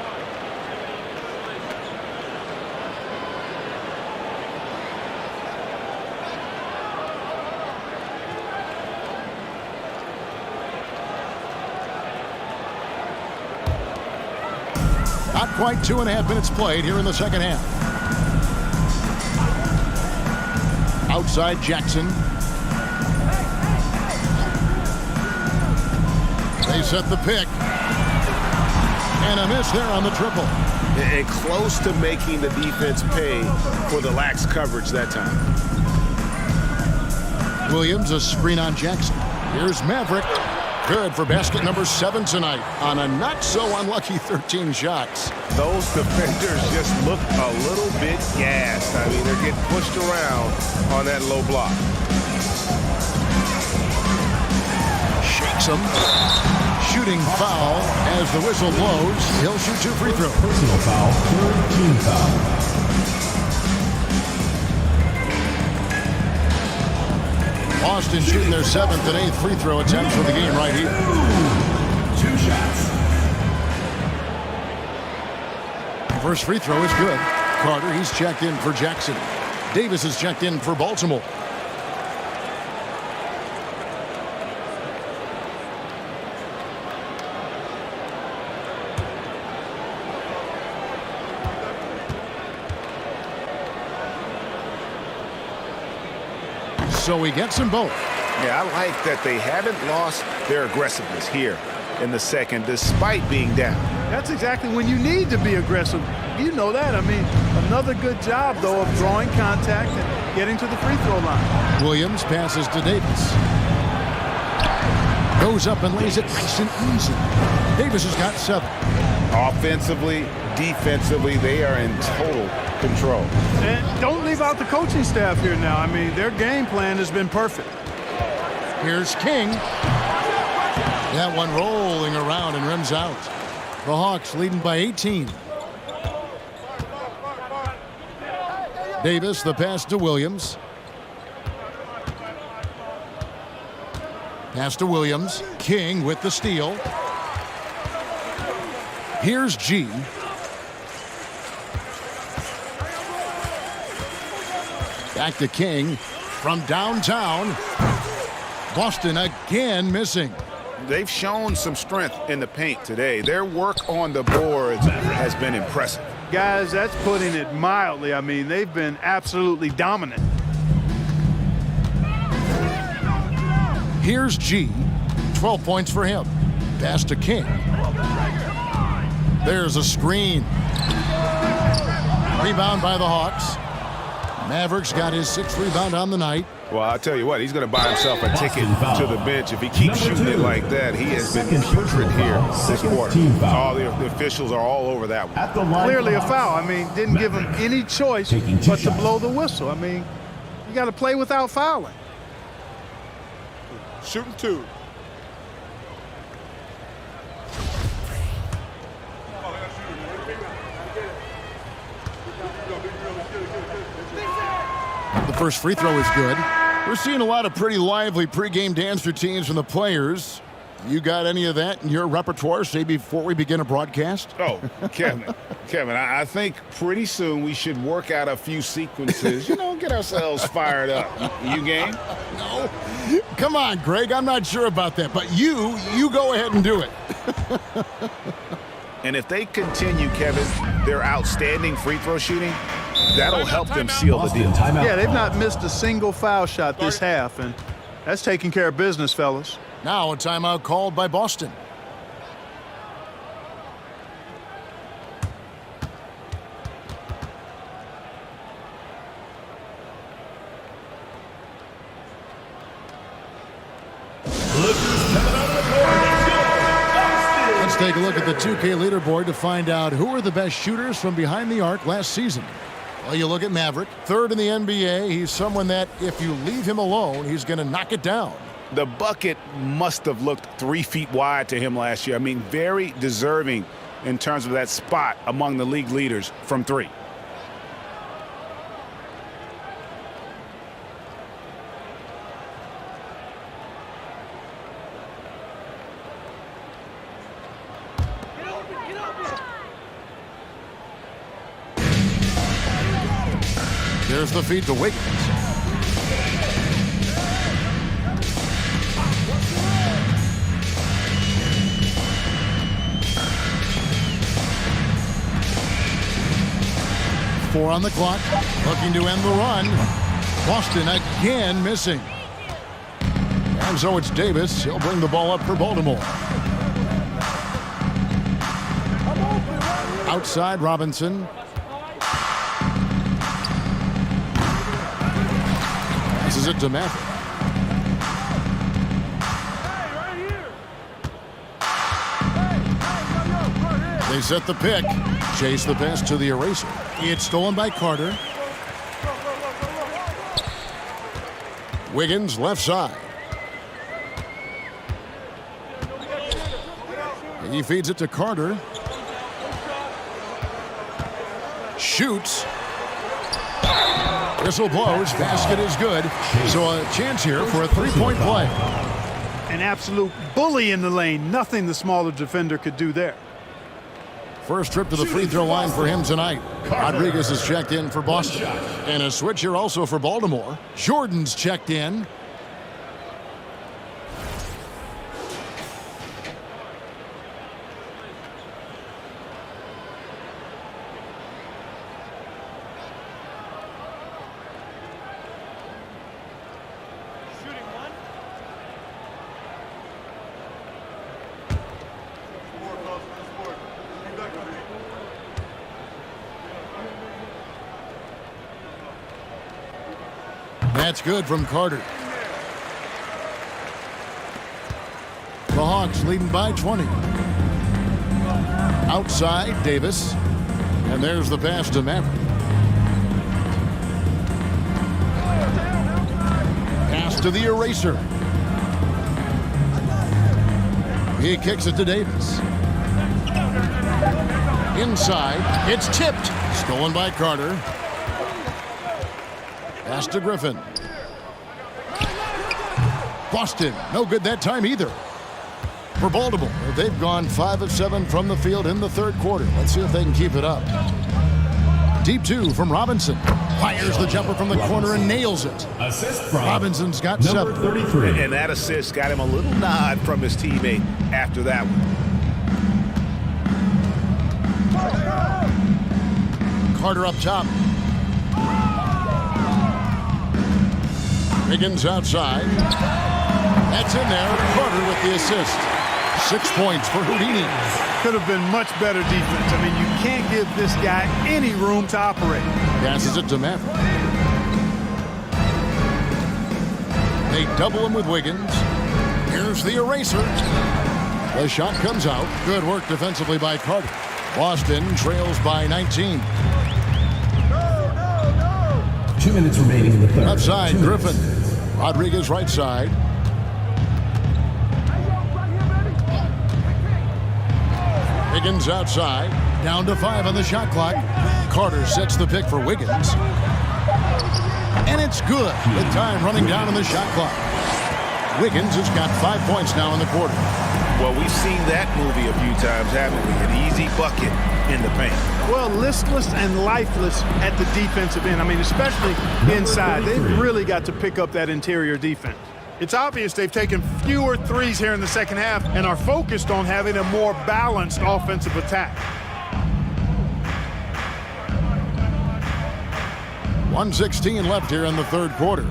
Speaker 5: Not quite 2.5 minutes played here in the second half. Outside Jackson. They set the pick. And a miss there on the triple.
Speaker 7: And close to making the defense pay for the lax coverage that time.
Speaker 5: Williams, a screen on Jackson. Here's Maverick. Good for basket number 7 tonight on a not-so-unlucky 13 shots.
Speaker 7: Those defenders just look a little bit gassed. I mean, they're getting pushed around on that low block.
Speaker 5: Shakes him. Shooting foul as the whistle blows. He'll shoot 2 free throws.
Speaker 9: Personal foul, third team foul.
Speaker 5: Austin shooting their 7th and 8th free throw attempts for the game right here.
Speaker 9: 2 shots.
Speaker 5: First free throw is good. Carter, he's checked in for Jackson. Davis is checked in for Baltimore. So he gets them both.
Speaker 8: Yeah, I like that they haven't lost their aggressiveness here in the second, despite being down.
Speaker 10: That's exactly when you need to be aggressive. You know that. I mean, another good job, though, of drawing contact and getting to the free throw line.
Speaker 5: Williams passes to Davis. Goes up and lays it nice and easy. Davis has got 7.
Speaker 8: Offensively, defensively, they are in total control.
Speaker 10: And don't leave out the coaching staff here now. I mean, their game plan has been perfect.
Speaker 5: Here's King. That one rolling around and rims out. The Hawks leading by 18. Davis, the pass to Williams. Pass to Williams. King with the steal. Here's G. Back to King from downtown. Boston again missing.
Speaker 8: They've shown some strength in the paint today. Their work on the boards has been impressive.
Speaker 10: Guys, that's putting it mildly. I mean, they've been absolutely dominant.
Speaker 5: Here's G. 12 points for him. Pass to King. There's a screen. Rebound by the Hawks. Mavericks got his 6th rebound on the night.
Speaker 8: Well, I'll tell you what, he's going to buy himself a ticket to the bench. If he keeps shooting it like that, he has been putrid here this quarter. All the officials are all over that one.
Speaker 10: Clearly a foul. I mean, didn't give him any choice but to blow the whistle. I mean, you got to play without fouling.
Speaker 12: Shooting 2.
Speaker 5: The first free throw is good. We're seeing a lot of pretty lively pregame dance routines from the players. You got any of that in your repertoire, say, before we begin a broadcast?
Speaker 8: Oh, Kevin, I think pretty soon we should work out a few sequences, get ourselves fired up. You game?
Speaker 5: No. Come on, Greg, I'm not sure about that, but you go ahead and do it.
Speaker 8: And if they continue, Kevin, their outstanding free throw shooting, that'll help them seal the deal.
Speaker 10: Yeah, they've not missed a single foul shot this half, and that's taking care of business, fellas.
Speaker 5: Now a timeout called by Boston. Let's take a look at the 2K leaderboard to find out who are the best shooters from behind the arc last season. Well, you look at Maverick, 3rd in the NBA. He's someone that if you leave him alone, he's going to knock it down.
Speaker 8: The bucket must have looked 3 feet wide to him last year. I mean, very deserving in terms of that spot among the league leaders from 3.
Speaker 5: There's the feed to Wiggins. Four on the clock, looking to end the run. Boston again missing. And so it's Davis. He'll bring the ball up for Baltimore. Outside Robinson. Passes it to Maverick. They set the pick. Chase the pass to the eraser. It's stolen by Carter. Wiggins left side. He feeds it to Carter. Shoots. Whistle blows. Basket is good. So a chance here for a three-point play.
Speaker 10: An absolute bully in the lane. Nothing the smaller defender could do there.
Speaker 5: First trip to the free throw line for him tonight. Rodriguez is checked in for Boston. And a switch here also for Baltimore. Jordan's checked in. That's good from Carter. The Hawks leading by 20. Outside, Davis. And there's the pass to Maverick. Pass to the eraser. He kicks it to Davis. Inside, it's tipped. Stolen by Carter. Pass to Griffin. Boston, no good that time either. For Baltimore, they've gone 5 of 7 from the field in the third quarter. Let's see if they can keep it up. Deep 2 from Robinson. Fires the jumper from the corner and nails it. Robinson's got 7.
Speaker 8: 33. And that assist got him a little nod from his teammate after that one.
Speaker 5: Carter up top. Wiggins outside. That's in there. Carter with the assist. 6 points for Houdini.
Speaker 10: Could have been much better defense. I mean, you can't give this guy any room to operate.
Speaker 5: Passes it to Maverick. They double him with Wiggins. Here's the eraser. The shot comes out. Good work defensively by Carter. Boston trails by 19.
Speaker 9: 2 minutes remaining in the third.
Speaker 5: Left side, Griffin. Rodriguez right side. Wiggins outside. Down to 5 on the shot clock. Carter sets the pick for Wiggins. And it's good with time running down on the shot clock. Wiggins has got 5 points now in the quarter.
Speaker 8: Well, we've seen that movie a few times, haven't we? An easy bucket in the paint.
Speaker 10: Well, listless and lifeless at the defensive end. I mean, especially inside. They've really got to pick up that interior defense. It's obvious they've taken fewer threes here in the second half and are focused on having a more balanced offensive attack.
Speaker 5: 1:16 left here in the third quarter.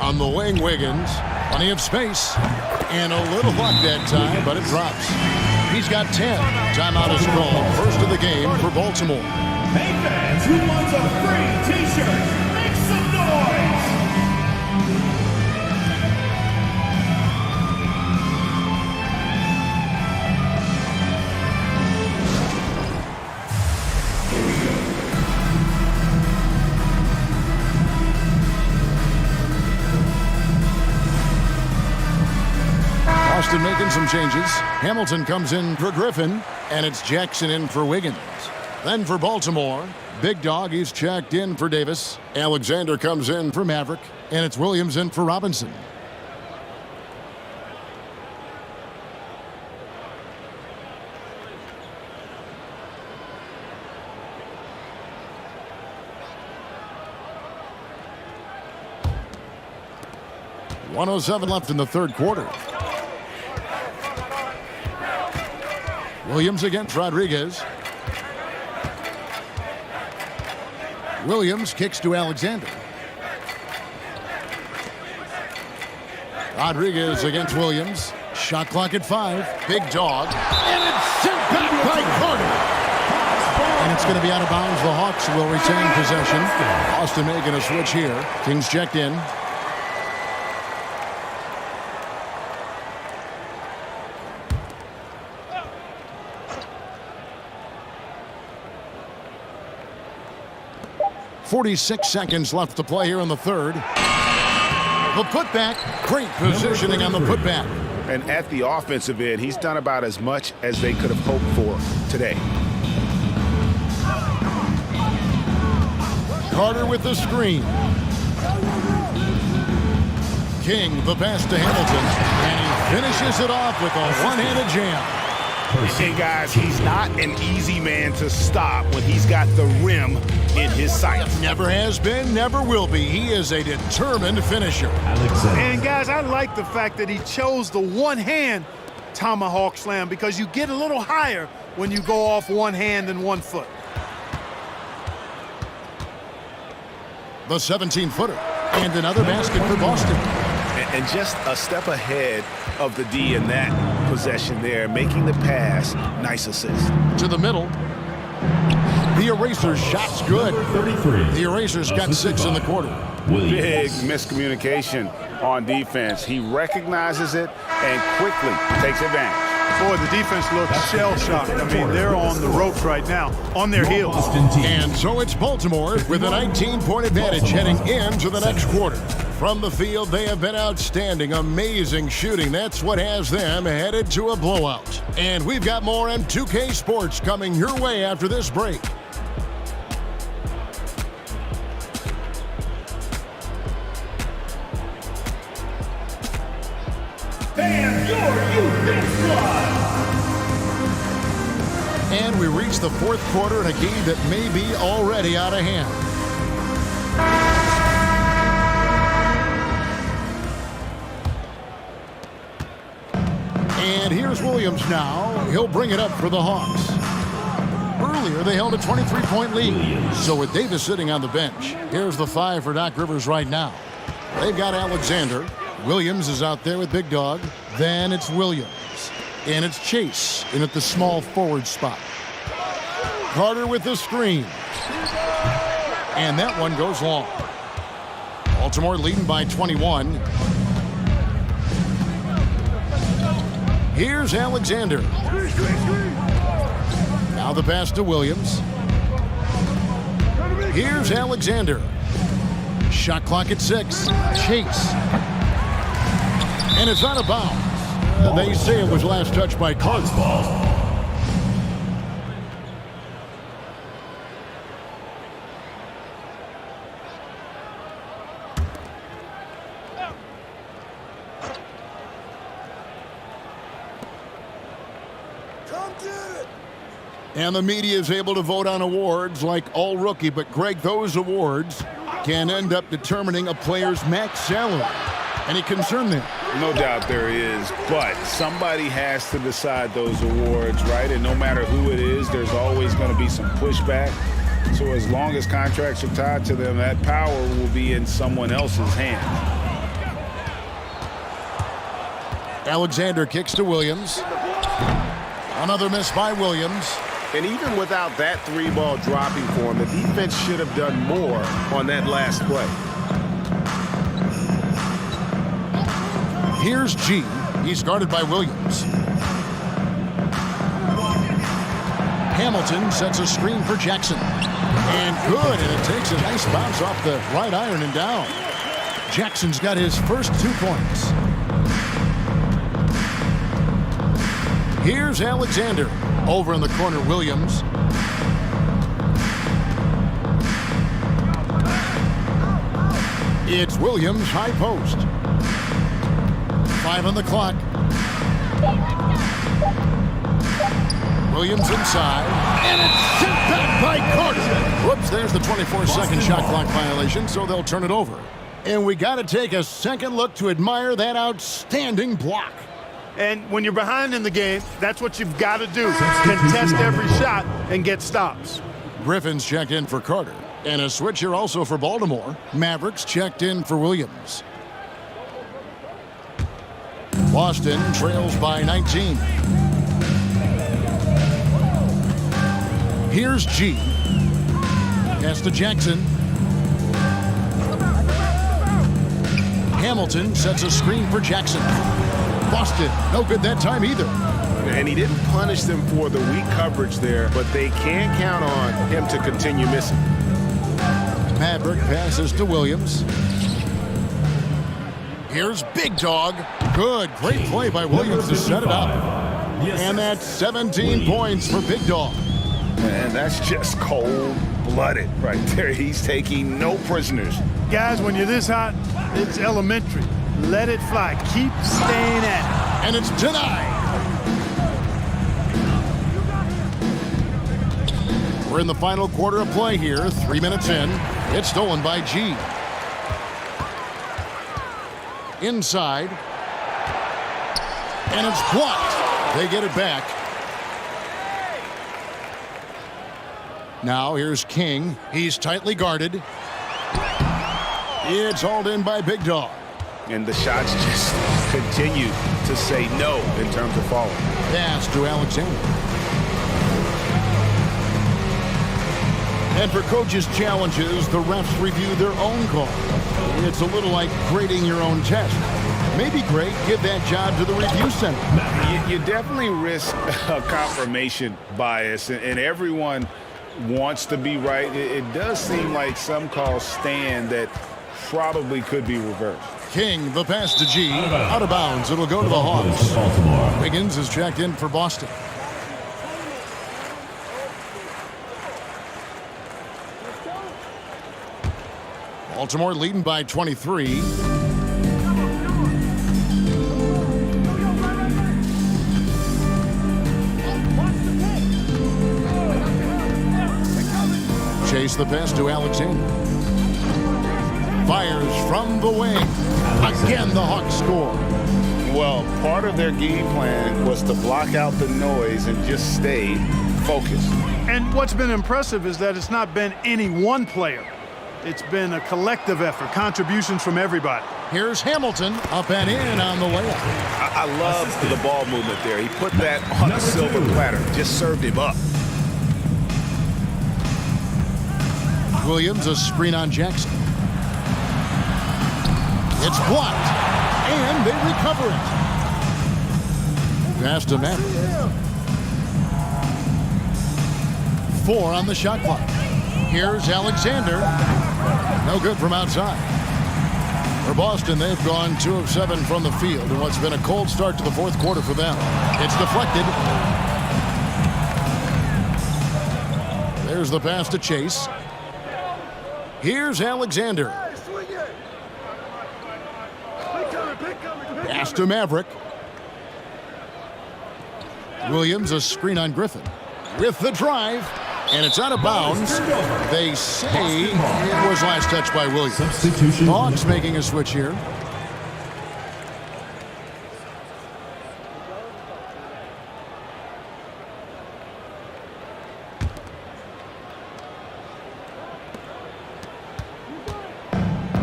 Speaker 5: On the wing, Wiggins. Plenty of space. And a little luck that time, but it drops. He's got 10. Timeout is called. First of the game for Baltimore.
Speaker 9: Hey fans, who wants a free t-shirt? Make some noise!
Speaker 5: Boston making some changes. Hamilton comes in for Griffin, and it's Jackson in for Wiggins. Then for Baltimore, Big Dog, he's checked in for Davis. Alexander comes in for Maverick, and it's Williams in for Robinson. .107 left in the third quarter. Williams against Rodriguez. Williams kicks to Alexander. Rodriguez against Williams. Shot clock at 5. Big Dog. And it's sent back by Carter. And it's going to be out of bounds. The Hawks will retain possession. Austin making a switch here. Kings checked in. .46 seconds left to play here in the third. The putback. Great positioning on the putback.
Speaker 8: And at the offensive end, he's done about as much as they could have hoped for today.
Speaker 5: Carter with the screen. King, the pass to Hamilton. And he finishes it off with a one-handed jam.
Speaker 8: And guys, he's not an easy man to stop when he's got the rim in his sights.
Speaker 5: Never has been, never will be. He is a determined finisher.
Speaker 10: And guys, I like the fact that he chose the one-hand tomahawk slam because you get a little higher when you go off one hand and 1 foot.
Speaker 5: The 17-footer. And another basket for Boston.
Speaker 8: And just a step ahead of the D in that possession there, making the pass. Nice assist.
Speaker 5: To the middle. The Erasers shot's good.
Speaker 9: 33.
Speaker 5: The Erasers got 6 in the quarter.
Speaker 8: Big miscommunication on defense. He recognizes it and quickly takes advantage.
Speaker 10: Boy, the defense looks shell-shocked. I mean, they're on the ropes right now, on their heels.
Speaker 5: And so it's Baltimore with a 19-point advantage heading into the next quarter. From the field, they have been outstanding, amazing shooting. That's what has them headed to a blowout. And we've got more M2K Sports coming your way after this break.
Speaker 9: And your youth squad.
Speaker 5: And we reach the fourth quarter in a game that may be already out of hand. And here's Williams now. He'll bring it up for the Hawks. Earlier, they held a 23-point lead. So with Davis sitting on the bench, here's the 5 for Doc Rivers right now. They've got Alexander. Williams is out there with Big Dog. Then it's Williams. And it's Chase in at the small forward spot. Carter with the screen. And that one goes long. Baltimore leading by 21. Here's Alexander. Now the pass to Williams. Here's Alexander. Shot clock at 6. Chase. And it's out of bounds. They say it was last touched by Carter. And the media is able to vote on awards like All Rookie, but Greg, those awards can end up determining a player's max salary. Any concern there?
Speaker 8: No doubt there is, but somebody has to decide those awards, right? And no matter who it is, there's always going to be some pushback. So as long as contracts are tied to them, that power will be in someone else's hands.
Speaker 5: Alexander kicks to Williams. Another miss by Williams.
Speaker 7: And even without that 3-ball dropping for him, the defense should have done more on that last play.
Speaker 5: Here's G. He's guarded by Williams. Hamilton sets a screen for Jackson. And good, and it takes a nice bounce off the right iron and down. Jackson's got his first 2 points. Here's Alexander. Over in the corner, Williams. It's Williams, high post. 5 on the clock. Williams inside. And it's sent back by Carter. Whoops, there's the 24-second shot clock violation, so they'll turn it over. And we got to take a second look to admire that outstanding block.
Speaker 10: And when you're behind in the game, that's what you've got to do. Contest every shot and get stops.
Speaker 5: Griffin's checked in for Carter. And a switch here also for Baltimore. Mavericks checked in for Williams. Boston trails by 19. Here's G. Pass to Jackson. Hamilton sets a screen for Jackson. Boston, no good that time either.
Speaker 7: And he didn't punish them for the weak coverage there, but they can count on him to continue missing.
Speaker 5: Maverick passes to Williams. Here's Big Dog. Good, great play by Williams to set it up. And that's 17 points for Big Dog.
Speaker 8: And that's just cold-blooded right there. He's taking no prisoners.
Speaker 10: Guys, when you're this hot, it's elementary. Let it fly. Keep staying at it.
Speaker 5: And it's denied. We're in the final quarter of play here. 3 minutes in. It's stolen by G. Inside. And it's blocked. They get it back. Now here's King. He's tightly guarded. It's hauled in by Big Dog.
Speaker 8: And the shots just continue to say no in terms of falling.
Speaker 5: Pass to Alexander. And for coaches' challenges, the refs review their own call. It's a little like grading your own test. Maybe great, give that job to the review center.
Speaker 8: You definitely risk a confirmation bias, and everyone wants to be right. It does seem like some calls stand that probably could be reversed.
Speaker 5: King, the pass to G, out of bounds. It'll go to the Hawks. Wiggins is checked in for Boston. Baltimore leading by 23. Chase the pass to Alexander. Fires from the wing. Again, the Hawks score.
Speaker 8: Well, part of their game plan was to block out the noise and just stay focused.
Speaker 10: And what's been impressive is that it's not been any one player. It's been a collective effort, contributions from everybody.
Speaker 5: Here's Hamilton up and in on the layup.
Speaker 8: I love the ball movement there. He put that on a silver platter, just served him up.
Speaker 5: Williams, a screen on Jackson. It's blocked, and they recover it. Pass to Maverick. 4 on the shot clock. Here's Alexander. No good from outside. For Boston, they've gone 2 of 7 from the field in what's been a cold start to the fourth quarter for them. It's deflected. There's the pass to Chase. Here's Alexander. Pass to Maverick. Williams, a screen on Griffin. With the drive, and it's out of bounds. They say it was last touched by Williams. Hawks making a switch here.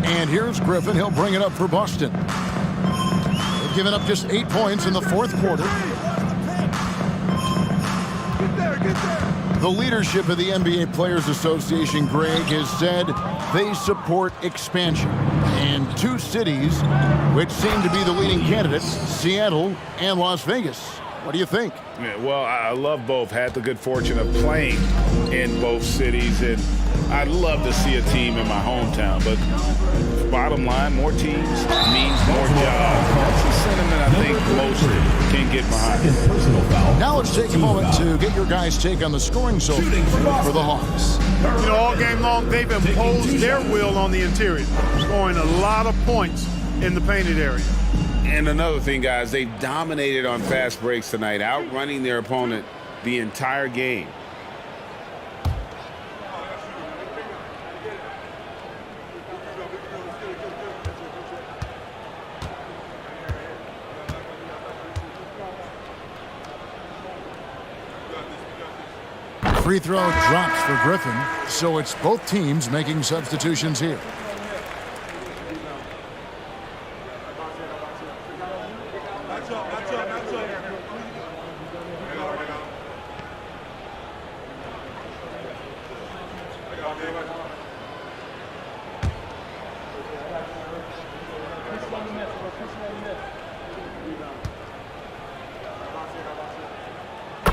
Speaker 5: And here's Griffin. He'll bring it up for Boston. They've given up just 8 points in the fourth quarter. The leadership of the NBA Players Association, Greg, has said they support expansion. And 2 cities which seem to be the leading candidates, Seattle and Las Vegas. What do you think?
Speaker 8: Yeah, well, I love both. Had the good fortune of playing in both cities, and I'd love to see a team in my hometown. But bottom line, more teams means more jobs. That's the sentiment I think most can get behind.
Speaker 5: Now let's take a moment to get your guys' take on the scoring so far for the Hawks.
Speaker 10: You know, all game long, they've imposed their will on the interior, scoring a lot of points in the painted area.
Speaker 8: And another thing, guys, they've dominated on fast breaks tonight, outrunning their opponent the entire game.
Speaker 5: Free throw drops for Griffin, so it's both teams making substitutions here.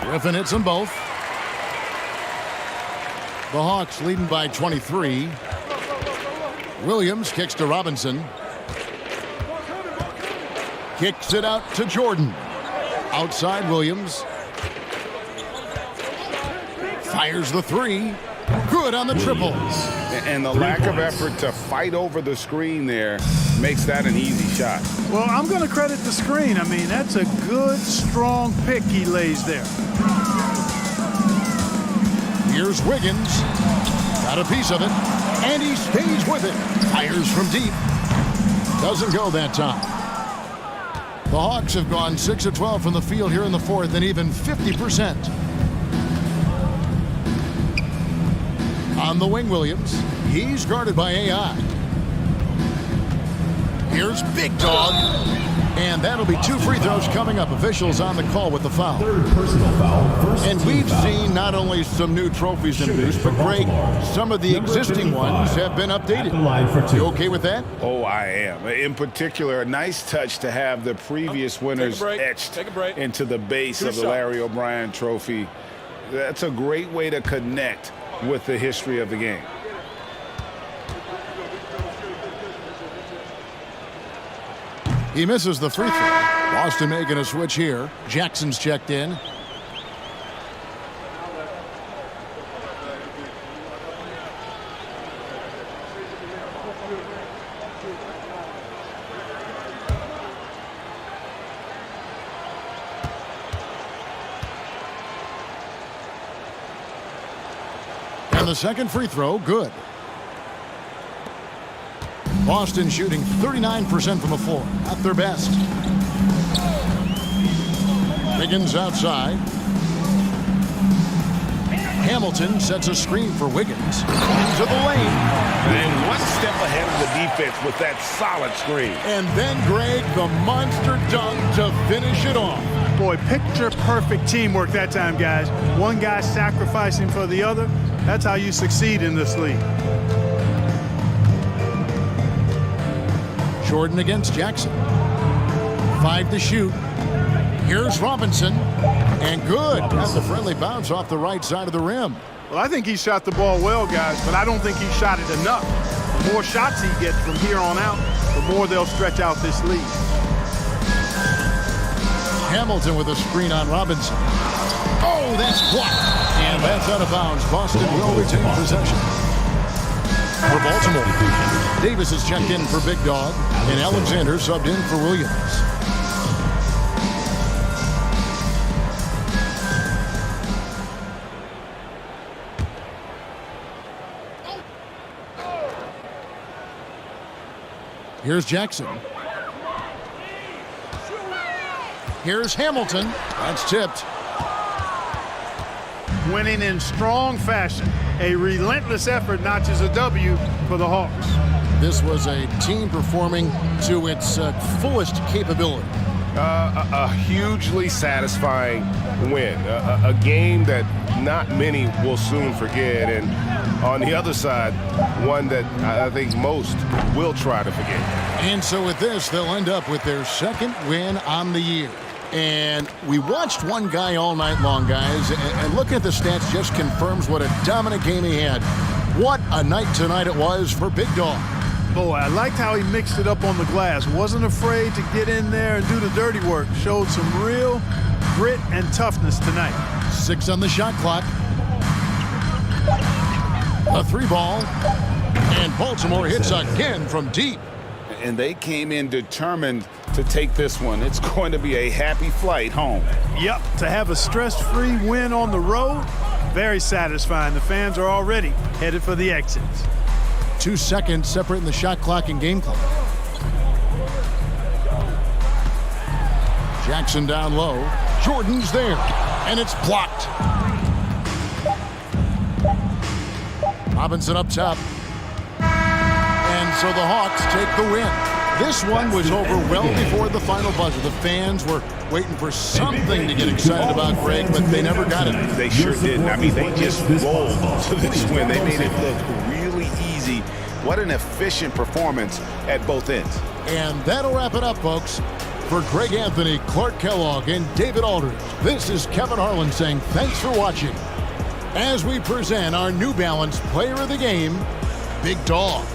Speaker 5: Griffin hits them both. The Hawks leading by 23. Williams kicks to Robinson. Kicks it out to Jordan. Outside Williams. Fires the 3. Good on the triple.
Speaker 8: And the lack of effort to fight over the screen there makes that an easy shot.
Speaker 10: Well, I'm going to credit the screen. I mean, that's a good, strong pick he lays there.
Speaker 5: Here's Wiggins. Got a piece of it. And he stays with it. Fires from deep. Doesn't go that time. The Hawks have gone 6 of 12 from the field here in the fourth and even 50%. On the wing, Williams. He's guarded by AI. Here's Big Dog. And that'll be 2 free throws coming up. Officials on the call with the foul.
Speaker 9: Third personal foul. First
Speaker 5: And
Speaker 9: team
Speaker 5: we've
Speaker 9: foul.
Speaker 5: seen not only some new trophies introduced, but Greg, some of the existing ones have been updated.
Speaker 9: At the line for 2.
Speaker 5: You okay with that?
Speaker 8: Oh, I am. In particular, a nice touch to have the previous winners etched into the base of the Larry O'Brien Trophy. That's a great way to connect with the history of the game.
Speaker 5: He misses the free throw. Boston making a switch here. Jackson's checked in. And the second free throw, good. Boston shooting 39% from the floor, at their best. Wiggins outside. Hamilton sets a screen for Wiggins. Into the lane.
Speaker 8: And one step ahead of the defense with that solid screen.
Speaker 5: And then, Greg, the monster dunk to finish it off.
Speaker 10: Boy, picture-perfect teamwork that time, guys. One guy sacrificing for the other. That's how you succeed in this league.
Speaker 5: Jordan against Jackson. 5 to shoot. Here's Robinson. And good. That's a friendly bounce off the right side of the rim.
Speaker 10: Well, I think he shot the ball well, guys, but I don't think he shot it enough. The more shots he gets from here on out, the more they'll stretch out this lead.
Speaker 5: Hamilton with a screen on Robinson. Oh, that's blocked. And that's out of bounds. Boston will retain possession. For Baltimore, Davis is checked in for Big Dog, and Alexander subbed in for Williams. Here's Jackson. Here's Hamilton. That's tipped.
Speaker 10: Winning in strong fashion. A relentless effort notches a W for the Hawks.
Speaker 5: This was a team performing to its fullest capability.
Speaker 7: A hugely satisfying win. A game that not many will soon forget. And on the other side, one that I think most will try to forget.
Speaker 5: And so with this, they'll end up with their second win on the year. And we watched one guy all night long, guys, and looking at the stats just confirms what a dominant game he had. What a night tonight it was for Big Dog.
Speaker 10: Boy, I liked how he mixed it up on the glass. Wasn't afraid to get in there and do the dirty work. Showed some real grit and toughness tonight.
Speaker 5: 6 on the shot clock. A 3-ball. And Baltimore hits again from deep.
Speaker 8: And they came in determined to take this one. It's going to be a happy flight home.
Speaker 10: Yep, to have a stress-free win on the road, very satisfying. The fans are already headed for the exits.
Speaker 5: 2 seconds separating the shot clock and game clock. Jackson down low. Jordan's there, and it's blocked. Robinson up top. And so the Hawks take the win. This one was over well before the final buzzer. The fans were waiting for something to get excited about, Greg, but they never got it.
Speaker 8: They sure didn't. I mean, they just rolled to this win. They made it look really easy. What an efficient performance at both ends.
Speaker 5: And that'll wrap it up, folks. For Greg Anthony, Clark Kellogg, and David Aldridge, this is Kevin Harlan saying thanks for watching as we present our New Balance Player of the Game, Big Dog.